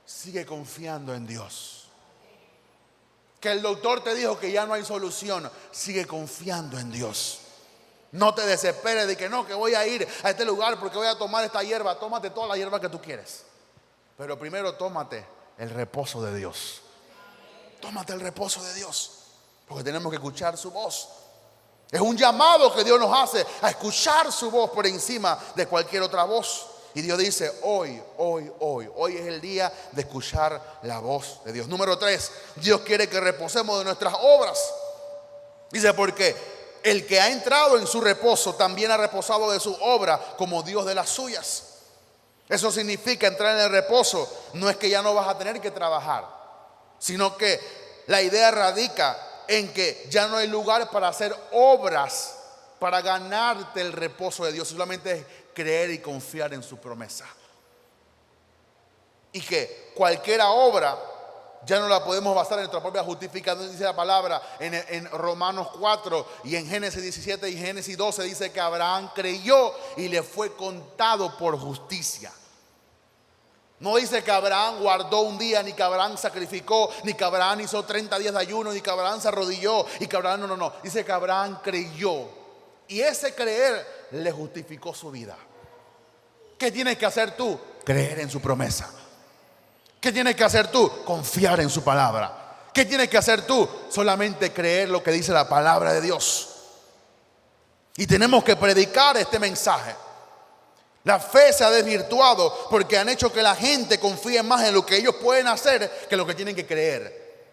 sigue confiando en Dios. Que el doctor te dijo que ya no hay solución, sigue confiando en Dios. No te desesperes de que no, que voy a ir a este lugar porque voy a tomar esta hierba. Tómate toda la hierba que tú quieres, pero primero tómate el reposo de Dios. Tómate el reposo de Dios, porque tenemos que escuchar su voz. Es un llamado que Dios nos hace a escuchar su voz por encima de cualquier otra voz. Y Dios dice, hoy es el día de escuchar la voz de Dios. Número 3, Dios quiere que reposemos de nuestras obras. Dice, porque el que ha entrado en su reposo también ha reposado de su obra como Dios de las suyas. Eso significa entrar en el reposo. No es que ya no vas a tener que trabajar, sino que la idea radica en que ya no hay lugar para hacer obras para ganarte el reposo de Dios. Solamente es creer y confiar en su promesa. Y que cualquier obra ya no la podemos basar en nuestra propia justificación. Dice la palabra en Romanos 4 y en Génesis 17 y Génesis 12 dice que Abraham creyó y le fue contado por justicia. No dice que Abraham guardó un día, ni que Abraham sacrificó, ni que Abraham hizo 30 días de ayuno, ni que Abraham se arrodilló, y que Abraham no. Dice que Abraham creyó. Y ese creer le justificó su vida. ¿Qué tienes que hacer tú? Creer en su promesa. ¿Qué tienes que hacer tú? Confiar en su palabra. ¿Qué tienes que hacer tú? Solamente creer lo que dice la palabra de Dios. Y tenemos que predicar este mensaje. La fe se ha desvirtuado porque han hecho que la gente confíe más en lo que ellos pueden hacer que lo que tienen que creer.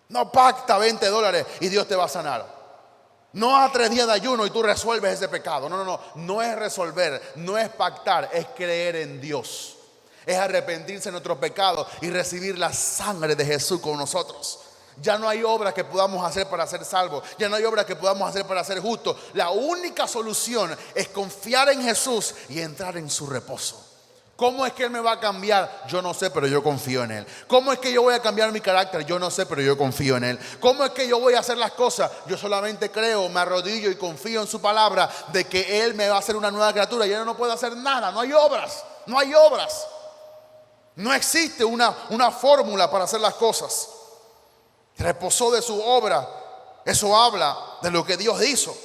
No pacta $20 y Dios te va a sanar. No a 3 días de ayuno y tú resuelves ese pecado. No es resolver, no es pactar, es creer en Dios. Es arrepentirse de nuestros pecados y recibir la sangre de Jesús con nosotros. Ya no hay obra que podamos hacer para ser salvos. Ya no hay obra que podamos hacer para ser justos. La única solución es confiar en Jesús y entrar en su reposo. ¿Cómo es que Él me va a cambiar? Yo no sé, pero yo confío en Él. ¿Cómo es que yo voy a cambiar mi carácter? Yo no sé, pero yo confío en Él. ¿Cómo es que yo voy a hacer las cosas? Yo solamente creo, me arrodillo y confío en su palabra de que Él me va a hacer una nueva criatura. Yo no puedo hacer nada, no hay obras, no hay obras. No existe una fórmula para hacer las cosas. Reposó de su obra. Eso habla de lo que Dios hizo.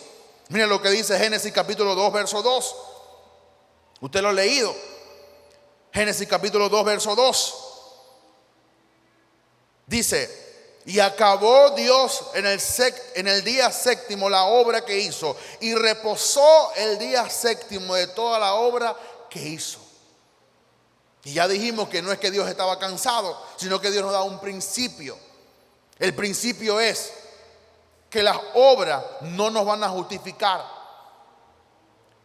Miren lo que dice Génesis capítulo 2, verso 2. Usted lo ha leído. Génesis capítulo 2, verso 2. Dice, y acabó Dios en el día séptimo la obra que hizo, y reposó el día séptimo de toda la obra que hizo. Y ya dijimos que no es que Dios estaba cansado, sino que Dios nos da un principio. El principio es que las obras no nos van a justificar.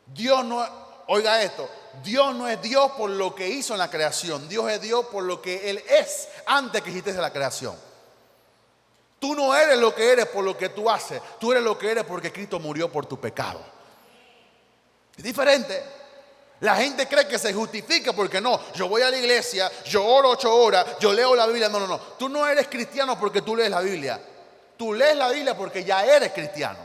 Dios no, oiga esto, Dios no es Dios por lo que hizo en la creación. Dios es Dios por lo que Él es antes que existiese la creación. Tú no eres lo que eres por lo que tú haces. Tú eres lo que eres porque Cristo murió por tu pecado. Es diferente. La gente cree que se justifica porque no. Yo voy a la iglesia, yo oro 8 horas, yo leo la Biblia. No. Tú no eres cristiano porque tú lees la Biblia. Tú lees la Biblia porque ya eres cristiano.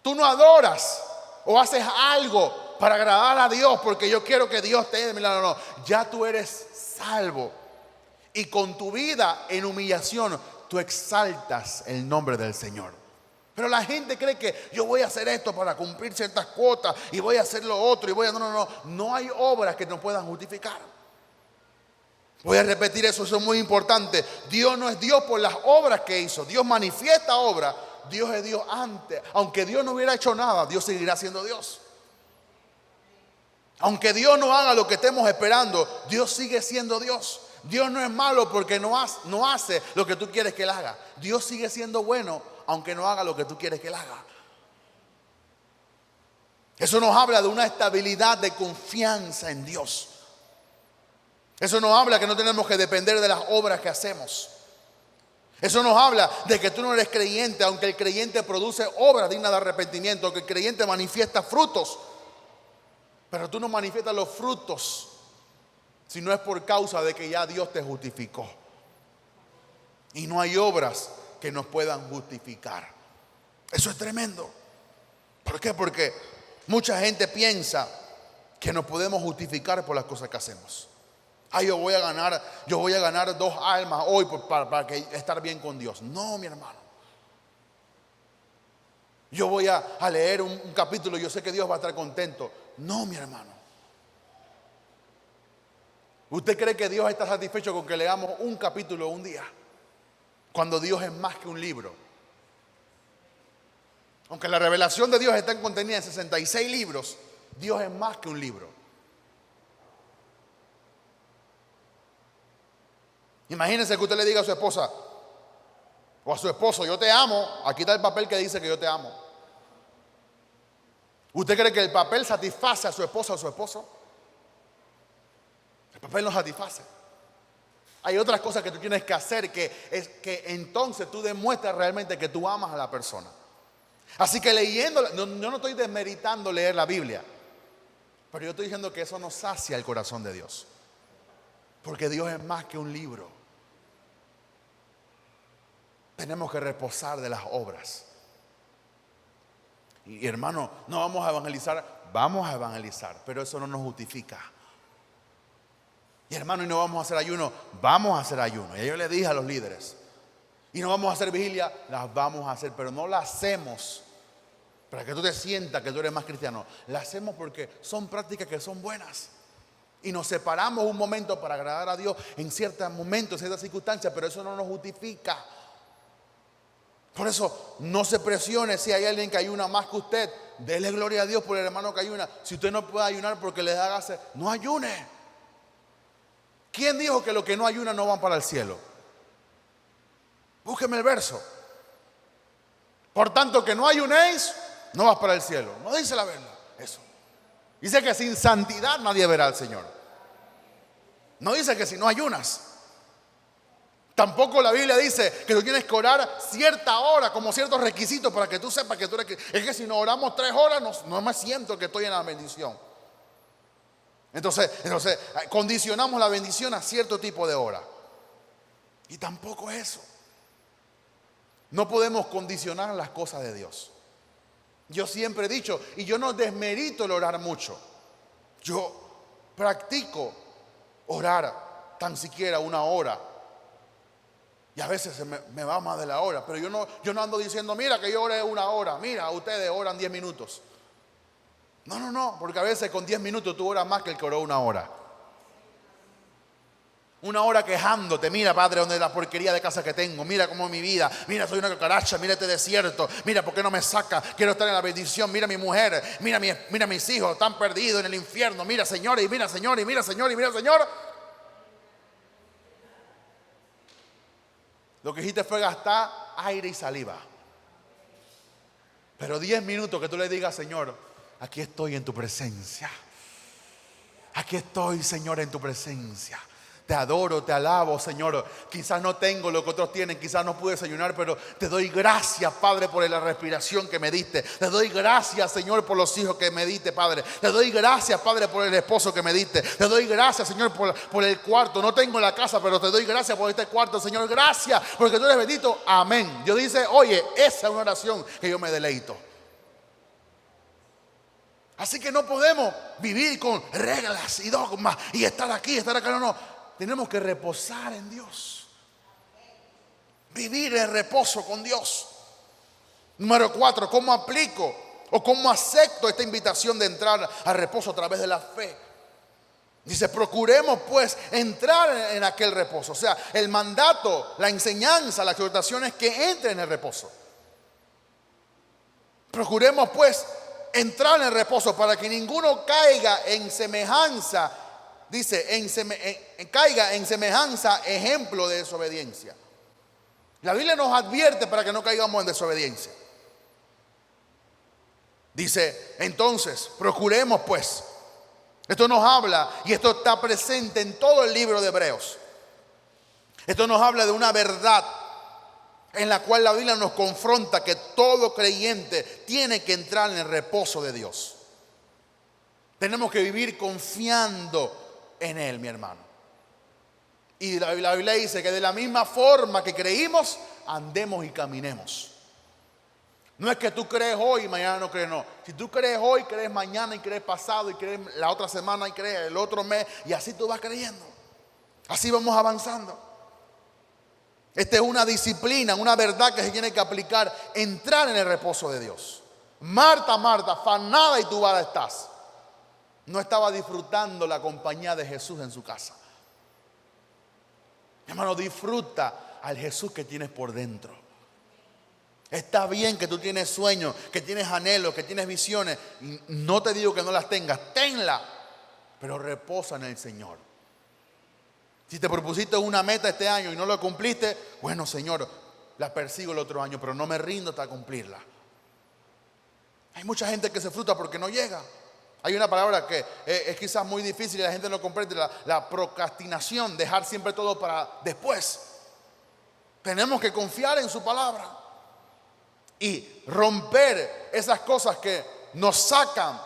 Tú no adoras o haces algo para agradar a Dios, porque yo quiero que Dios te dé. No. Ya tú eres salvo. Y con tu vida en humillación, tú exaltas el nombre del Señor. Pero la gente cree que yo voy a hacer esto para cumplir ciertas cuotas y voy a hacer lo otro y voy a... No hay obras que nos puedan justificar. Voy a repetir eso es muy importante. Dios no es Dios por las obras que hizo. Dios manifiesta obras. Dios es Dios antes. Aunque Dios no hubiera hecho nada, Dios seguirá siendo Dios. Aunque Dios no haga lo que estemos esperando, Dios sigue siendo Dios. Dios no es malo porque no hace lo que tú quieres que Él haga. Dios sigue siendo bueno aunque no haga lo que tú quieres que Él haga. Eso nos habla de una estabilidad de confianza en Dios. Eso nos habla que no tenemos que depender de las obras que hacemos. Eso nos habla de que tú no eres creyente, aunque el creyente produce obras dignas de arrepentimiento, aunque el creyente manifiesta frutos, pero tú no manifiestas los frutos si no es por causa de que ya Dios te justificó. Y no hay obras que nos puedan justificar. Eso es tremendo. ¿Por qué? Porque mucha gente piensa que nos podemos justificar por las cosas que hacemos. Yo voy a ganar 2 almas hoy para estar bien con Dios. No, mi hermano. Yo voy a leer un capítulo y yo sé que Dios va a estar contento. No, mi hermano. ¿Usted cree que Dios está satisfecho con que leamos un capítulo un día? Cuando Dios es más que un libro. Aunque la revelación de Dios está contenida en 66 libros, Dios es más que un libro. Imagínense que usted le diga a su esposa o a su esposo, yo te amo. Aquí está el papel que dice que yo te amo. ¿Usted cree que el papel satisface a su esposa o a su esposo? El papel no satisface. Hay otras cosas que tú tienes que hacer que entonces tú demuestras realmente que tú amas a la persona. Así que leyendo, yo no estoy desmeritando leer la Biblia, pero yo estoy diciendo que eso no sacia el corazón de Dios. Porque Dios es más que un libro. Tenemos que reposar de las obras. Y hermano, no vamos a evangelizar, pero eso no nos justifica. Y hermano, y no vamos a hacer ayuno, vamos a hacer ayuno. Y yo le dije a los líderes, y no vamos a hacer vigilia, las vamos a hacer, pero no las hacemos para que tú te sientas que tú eres más cristiano. Las hacemos porque son prácticas que son buenas. Y nos separamos un momento para agradar a Dios en ciertos momentos, en ciertas circunstancias, pero eso no nos justifica. Por eso no se presione si hay alguien que ayuna más que usted. Dele gloria a Dios por el hermano que ayuna. Si usted no puede ayunar porque le da gases, no ayune. ¿Quién dijo que los que no ayunan no van para el cielo? Búsqueme el verso. Por tanto, que no ayunéis, no vas para el cielo. No dice la verdad eso. Dice que sin santidad nadie verá al Señor. No dice que si no ayunas. Tampoco la Biblia dice que tú tienes que orar cierta hora, como ciertos requisitos para que tú sepas que tú eres. Es que si no oramos 3 horas, no me siento que estoy en la bendición. Entonces condicionamos la bendición a cierto tipo de hora. Y tampoco eso. No podemos condicionar las cosas de Dios. Yo siempre he dicho, y yo no desmerito el orar mucho. Yo practico orar tan siquiera 1 hora. Y a veces me va más de la hora. Pero yo no ando diciendo, mira que yo oré 1 hora. Mira, ustedes oran 10 minutos. No, porque a veces con 10 minutos tú oras más que el que oró 1 hora. 1 hora quejándote, mira Padre, donde la porquería de casa que tengo, mira cómo es mi vida, mira soy una cucaracha, mira este desierto, mira por qué no me saca, quiero estar en la bendición, mira mi mujer, mira mis hijos, están perdidos en el infierno, mira Señor, y mira Señor, y mira Señor, y mira Señor. Lo que hiciste fue gastar aire y saliva. Pero 10 minutos que tú le digas, Señor, aquí estoy en tu presencia. Aquí estoy, Señor, en tu presencia. Te adoro, te alabo, Señor. Quizás no tengo lo que otros tienen, quizás no pude desayunar, pero te doy gracias, Padre, por la respiración que me diste. Te doy gracias, Señor, por los hijos que me diste, Padre. Te doy gracias, Padre, por el esposo que me diste. Te doy gracias, Señor, por el cuarto. No tengo la casa, pero te doy gracias por este cuarto, Señor. Gracias, porque tú eres bendito. Amén. Dios dice, oye, esa es una oración que yo me deleito. Así que no podemos vivir con reglas y dogmas y estar aquí, estar acá. No. Tenemos que reposar en Dios. Vivir en reposo con Dios. Número 4, ¿cómo aplico o cómo acepto esta invitación de entrar al reposo a través de la fe? Dice, procuremos pues entrar en aquel reposo. O sea, el mandato, la enseñanza, la exhortación es que entre en el reposo. Procuremos pues entrar en el reposo para que ninguno caiga en semejanza, caiga en semejanza ejemplo de desobediencia. La Biblia nos advierte para que no caigamos en desobediencia. Dice, entonces, procuremos pues. Esto nos habla, y esto está presente en todo el libro de Hebreos. Esto nos habla de una verdad en la cual la Biblia nos confronta que todo creyente tiene que entrar en el reposo de Dios. Tenemos que vivir confiando en Él, mi hermano. Y la Biblia dice que de la misma forma que creímos, andemos y caminemos. No es que tú crees hoy y mañana no crees, no. Si tú crees hoy, crees mañana y crees pasado y crees la otra semana y crees el otro mes, y así tú vas creyendo. Así vamos avanzando. Esta es una disciplina, una verdad que se tiene que aplicar, entrar en el reposo de Dios. Marta, afanada y turbada estás. No estaba disfrutando la compañía de Jesús en su casa. Hermano, disfruta al Jesús que tienes por dentro. Está bien que tú tienes sueños, que tienes anhelos, que tienes visiones. Y no te digo que no las tengas, tenlas, pero reposa en el Señor. Si te propusiste una meta este año y no lo cumpliste, bueno, Señor, la persigo el otro año, pero no me rindo hasta cumplirla. Hay mucha gente que se frustra porque no llega. Hay una palabra que es quizás muy difícil y la gente no comprende, la procrastinación, dejar siempre todo para después. Tenemos que confiar en su palabra y romper esas cosas que nos sacan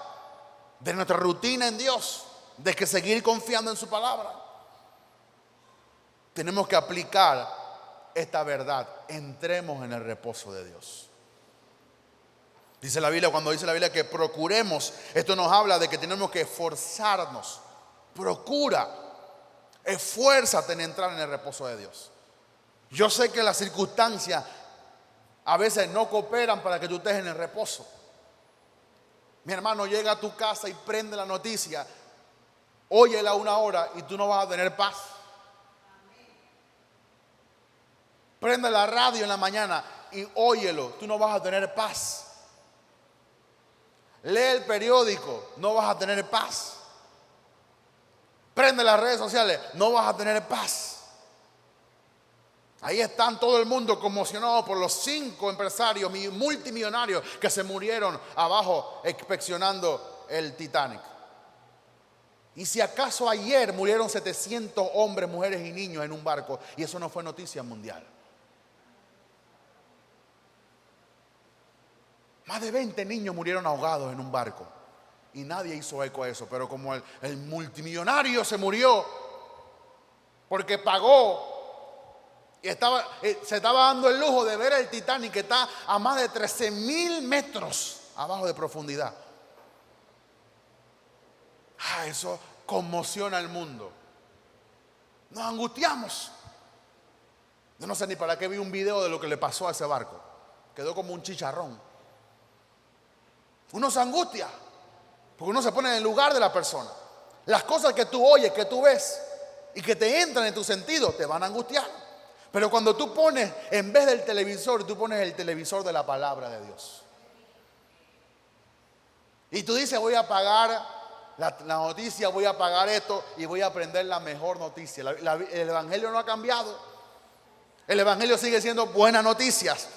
de nuestra rutina en Dios, de que seguir confiando en su palabra. Tenemos que aplicar esta verdad. Entremos en el reposo de Dios. Dice la Biblia, cuando dice la Biblia que procuremos, esto nos habla de que tenemos que esforzarnos. Procura, esfuérzate en entrar en el reposo de Dios. Yo sé que las circunstancias a veces no cooperan para que tú estés en el reposo. Mi hermano, llega a tu casa y prende la noticia, óyela una hora y tú no vas a tener paz. Prende la radio en la mañana y óyelo, tú no vas a tener paz. Lee el periódico, no vas a tener paz. Prende las redes sociales, no vas a tener paz. Ahí están todo el mundo conmocionado por los 5 empresarios multimillonarios que se murieron abajo inspeccionando el Titanic. Y si acaso ayer murieron 700 hombres, mujeres y niños en un barco, y eso no fue noticia mundial. Más de 20 niños murieron ahogados en un barco y nadie hizo eco a eso. Pero como el multimillonario se murió porque pagó y se estaba dando el lujo de ver el Titanic, que está a más de 13,000 metros abajo de profundidad. Eso conmociona al mundo. Nos angustiamos. Yo no sé ni para qué vi un video de lo que le pasó a ese barco. Quedó como un chicharrón. Uno se angustia porque uno se pone en el lugar de la persona. Las cosas que tú oyes, que tú ves y que te entran en tu sentido te van a angustiar. Pero cuando tú pones, en vez del televisor, tú pones el televisor de la palabra de Dios. Y tú dices, voy a apagar la noticia, voy a apagar esto y voy a aprender la mejor noticia. El evangelio no ha cambiado. El evangelio sigue siendo buenas noticias.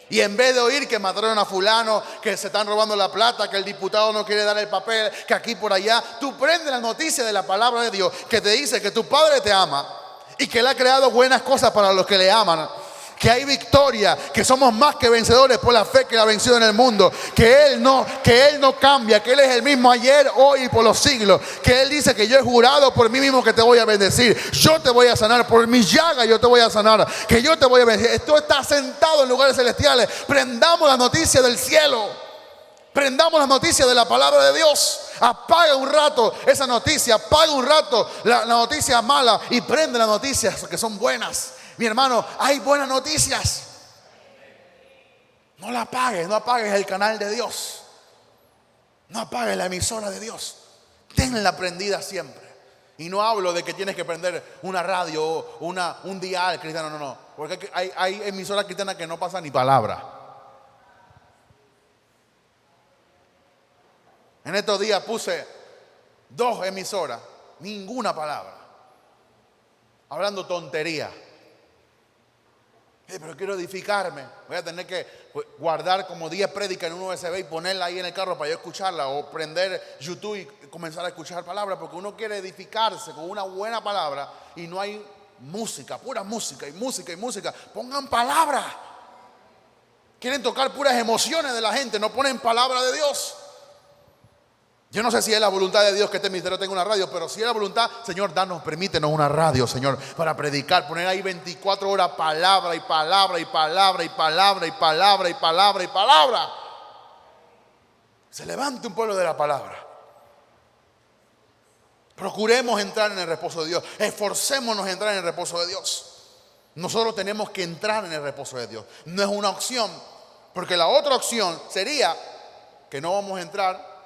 Y en vez de oír que mataron a fulano, que se están robando la plata, que el diputado no quiere dar el papel, que aquí por allá, tú prendes la noticia de la palabra de Dios que te dice que tu Padre te ama y que Él ha creado buenas cosas para los que le aman, que hay victoria, que somos más que vencedores por la fe que la venció en el mundo, que Él no cambia, que Él es el mismo ayer, hoy y por los siglos, que Él dice que yo he jurado por mí mismo que te voy a bendecir, yo te voy a sanar, por mis llagas yo te voy a sanar, que yo te voy a bendecir. Esto está sentado en lugares celestiales. Prendamos la noticia del cielo, Prendamos las noticias de la palabra de Dios. Apaga un rato esa noticia, apaga un rato la noticia mala y prende las noticias que son buenas. Mi hermano, hay buenas noticias. No la apagues, no apagues el canal de Dios. No apagues la emisora de Dios. Tenla prendida siempre. Y no hablo de que tienes que prender una radio o un dial cristiano, no. Porque hay emisoras cristianas que no pasan ni palabra. En estos días puse 2 emisoras, ninguna palabra, hablando tontería. Pero quiero edificarme, voy a tener que guardar como 10 prédicas en un USB y ponerla ahí en el carro para yo escucharla, o prender YouTube y comenzar a escuchar palabras, porque uno quiere edificarse con una buena palabra y no hay música, pura música y música y música. Pongan palabra. Quieren tocar puras emociones de la gente, no ponen palabra de Dios. Yo no sé si es la voluntad de Dios que este ministerio tenga una radio, pero si es la voluntad, Señor, permítenos una radio, Señor, para predicar, poner ahí 24 horas palabra y palabra y palabra y palabra y palabra y palabra y palabra. Se levante un pueblo de la palabra. Procuremos entrar en el reposo de Dios. Esforcémonos a entrar en el reposo de Dios. Nosotros tenemos que entrar en el reposo de Dios. No es una opción, porque la otra opción sería que no vamos a entrar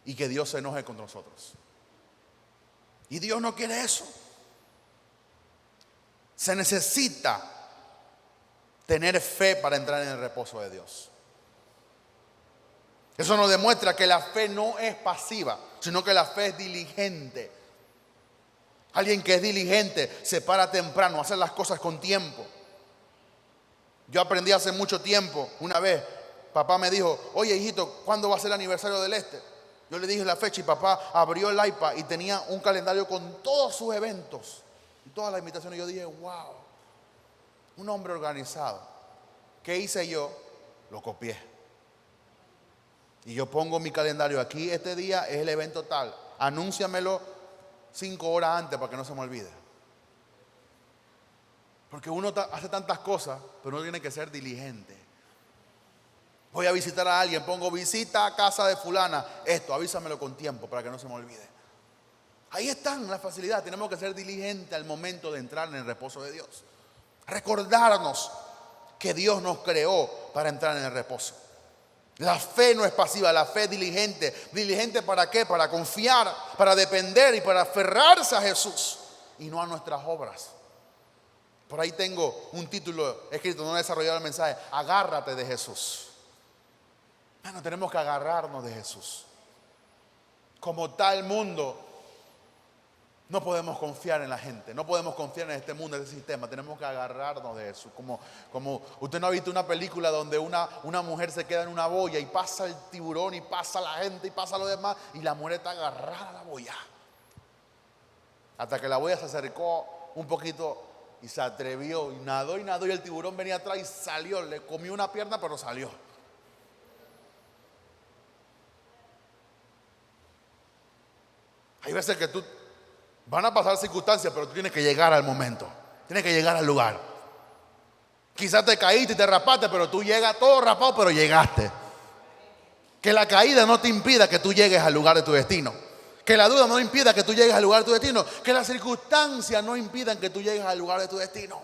y que Dios se enoje con nosotros. Y Dios no quiere eso. Se necesita tener fe para entrar en el reposo de Dios. Eso nos demuestra que la fe no es pasiva, sino que la fe es diligente. Alguien que es diligente se para temprano, hace las cosas con tiempo. Yo aprendí hace mucho tiempo, una vez, papá me dijo: oye, hijito, ¿cuándo va a ser el aniversario del este? Yo le dije la fecha y papá abrió el iPad y tenía un calendario con todos sus eventos y todas las invitaciones. Yo dije: wow, un hombre organizado. ¿Qué hice yo? Lo copié. Y yo pongo mi calendario aquí: este día es el evento tal, anúnciamelo 5 horas antes para que no se me olvide. Porque uno hace tantas cosas, pero uno tiene que ser diligente. Voy a visitar a alguien, pongo visita a casa de fulana. Esto, avísamelo con tiempo para que no se me olvide. Ahí están las facilidades. Tenemos que ser diligentes al momento de entrar en el reposo de Dios. Recordarnos que Dios nos creó para entrar en el reposo. La fe no es pasiva, la fe es diligente. ¿Diligente para qué? Para confiar, para depender y para aferrarse a Jesús y no a nuestras obras. Por ahí tengo un título escrito, no he desarrollado el mensaje: agárrate de Jesús. Bueno, tenemos que agarrarnos de Jesús. Como tal mundo, no podemos confiar en la gente, no podemos confiar en este mundo, en este sistema. Tenemos que agarrarnos de Jesús. Como usted no ha visto una película donde una mujer se queda en una boya y pasa el tiburón y pasa la gente y pasa lo demás y la mujer está agarrada a la boya. Hasta que la boya se acercó un poquito y se atrevió y nadó y el tiburón venía atrás y salió, le comió una pierna pero salió. Hay veces que van a pasar circunstancias, pero tú tienes que llegar al momento. Tienes que llegar al lugar. Quizás te caíste y te raspaste, pero tú llegas todo raspado, pero llegaste. Que la caída no te impida que tú llegues al lugar de tu destino. Que la duda no impida que tú llegues al lugar de tu destino. Que las circunstancias no impidan que tú llegues al lugar de tu destino.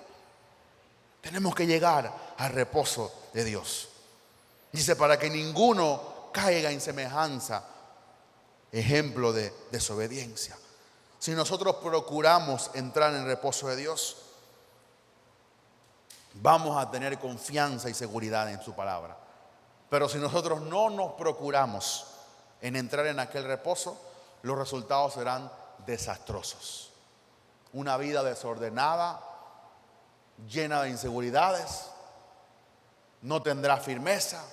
Tenemos que llegar al reposo de Dios. Dice: para que ninguno caiga en semejanza, ejemplo de desobediencia. Si nosotros procuramos entrar en el reposo de Dios, vamos a tener confianza y seguridad en su palabra. Pero si nosotros no nos procuramos en entrar en aquel reposo, los resultados serán desastrosos. Una vida desordenada, llena de inseguridades, no tendrás firmeza,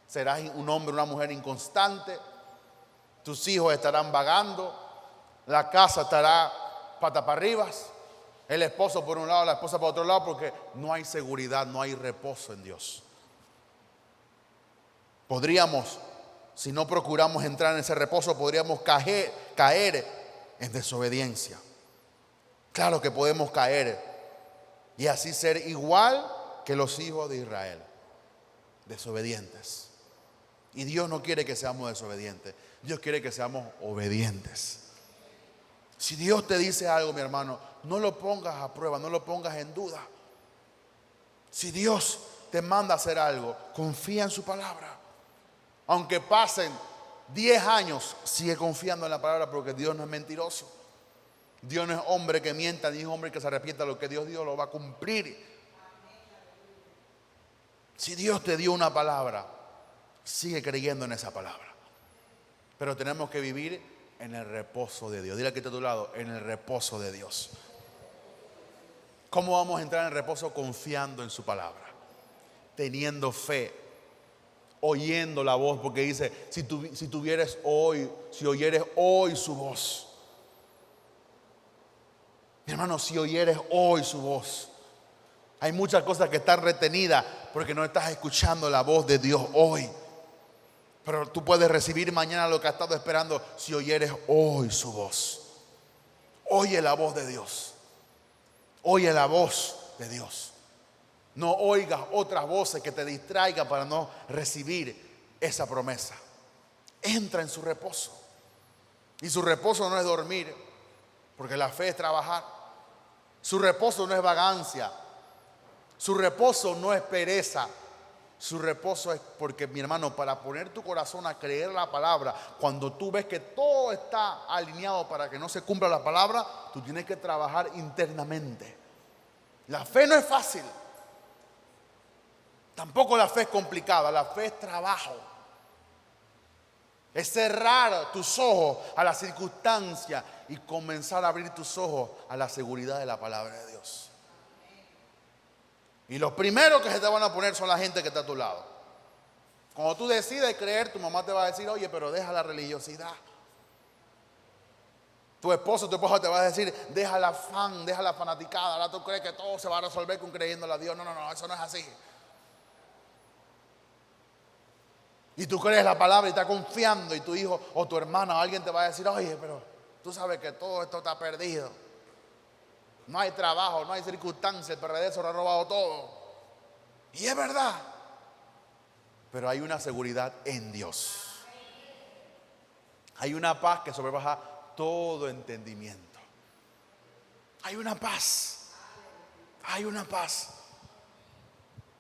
serás un hombre, una mujer inconstante. Tus hijos estarán vagando, la casa estará pata para arriba, el esposo por un lado, la esposa por otro lado, porque no hay seguridad, no hay reposo en Dios. Podríamos, si no procuramos entrar en ese reposo, podríamos caer en desobediencia. Claro que podemos caer y así ser igual que los hijos de Israel, desobedientes. Y Dios no quiere que seamos desobedientes. Dios quiere que seamos obedientes. Si Dios te dice algo, mi hermano, no lo pongas a prueba, no lo pongas en duda. Si Dios te manda a hacer algo, confía en su palabra. Aunque pasen 10 años, sigue confiando en la palabra, porque Dios no es mentiroso. Dios no es hombre que mienta, ni es hombre que se arrepienta. Lo que Dios dio lo va a cumplir. Si Dios te dio una palabra, sigue creyendo en esa palabra. Pero tenemos que vivir en el reposo de Dios. Dile aquí a tu lado, en el reposo de Dios. ¿Cómo vamos a entrar en el reposo? Confiando en su palabra, teniendo fe, oyendo la voz, porque dice, si oyeres hoy su voz. Mi hermano, si oyeres hoy su voz. Hay muchas cosas que están retenidas porque no estás escuchando la voz de Dios hoy. Pero tú puedes recibir mañana lo que has estado esperando si oyeres hoy su voz. Oye la voz de Dios. Oye la voz de Dios. No oigas otras voces que te distraigan para no recibir esa promesa. Entra en su reposo. Y su reposo no es dormir, porque la fe es trabajar. Su reposo no es vagancia. Su reposo no es pereza. Su reposo es porque, mi hermano, para poner tu corazón a creer la palabra, cuando tú ves que todo está alineado para que no se cumpla la palabra, tú tienes que trabajar internamente. La fe no es fácil. Tampoco la fe es complicada. La fe es trabajo. Es cerrar tus ojos a las circunstancias y comenzar a abrir tus ojos a la seguridad de la palabra de Dios. Y los primeros que se te van a poner son la gente que está a tu lado. Cuando tú decides creer, tu mamá te va a decir, oye, pero deja la religiosidad. Tu esposo, tu esposa te va a decir, deja el afán, deja la fanaticada. Ahora tú crees que todo se va a resolver con creyéndole a Dios. No, eso no es así. Y tú crees la palabra y estás confiando, y tu hijo o tu hermana o alguien te va a decir, oye, pero tú sabes que todo esto está perdido. No hay trabajo, no hay circunstancias, el PRD se lo ha robado todo. Y es verdad. Pero hay una seguridad en Dios. Hay una paz que sobrebaja todo entendimiento. Hay una paz. Hay una paz.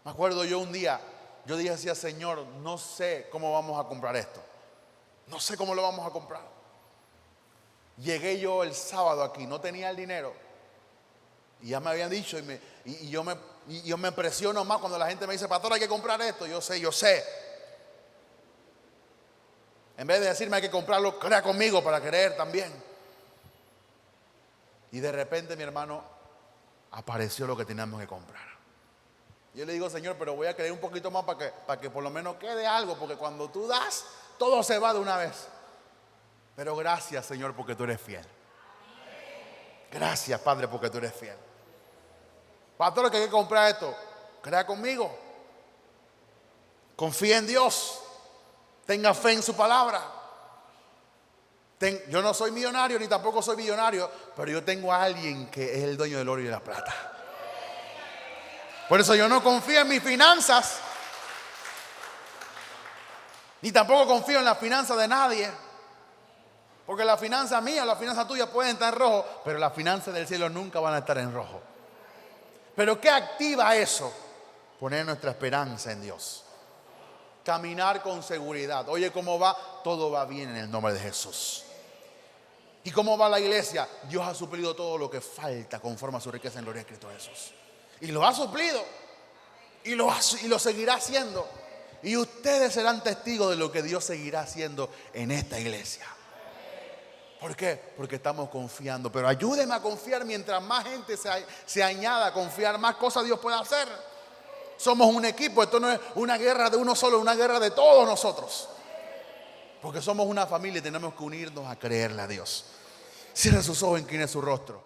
Me acuerdo yo un día, yo dije así, Señor, no sé cómo vamos a comprar esto. No sé cómo lo vamos a comprar. Llegué yo el sábado aquí, no tenía el dinero. Y ya me habían dicho, y yo me presiono más cuando la gente me dice, pastor, hay que comprar esto. Yo sé. En vez de decirme hay que comprarlo, crea conmigo para creer también. Y de repente, mi hermano, apareció lo que teníamos que comprar. Yo le digo, Señor, pero voy a creer un poquito más para que por lo menos quede algo, porque cuando tú das, todo se va de una vez. Pero gracias, Señor, porque tú eres fiel. Gracias, Padre, porque tú eres fiel. Pastor, que hay que comprar esto, crea conmigo. Confía en Dios. Tenga fe en su palabra. Yo no soy millonario ni tampoco soy billonario, pero yo tengo a alguien que es el dueño del oro y de la plata. Por eso yo no confío en mis finanzas, ni tampoco confío en las finanzas de nadie. Porque las finanzas mías, las finanzas tuyas pueden estar en rojo, pero las finanzas del cielo nunca van a estar en rojo. Pero ¿qué activa eso? Poner nuestra esperanza en Dios. Caminar con seguridad. Oye, ¿cómo va? Todo va bien en el nombre de Jesús. ¿Y cómo va la iglesia? Dios ha suplido todo lo que falta conforme a su riqueza en gloria en Cristo Jesús. Y lo ha suplido. Y lo seguirá haciendo. Y ustedes serán testigos de lo que Dios seguirá haciendo en esta iglesia. ¿Por qué? Porque estamos confiando. Pero ayúdeme a confiar mientras más gente se añada a confiar, más cosas Dios puede hacer. Somos un equipo. Esto no es una guerra de uno solo, es una guerra de todos nosotros. Porque somos una familia y tenemos que unirnos a creerle a Dios. Cierre sus ojos, incline su rostro.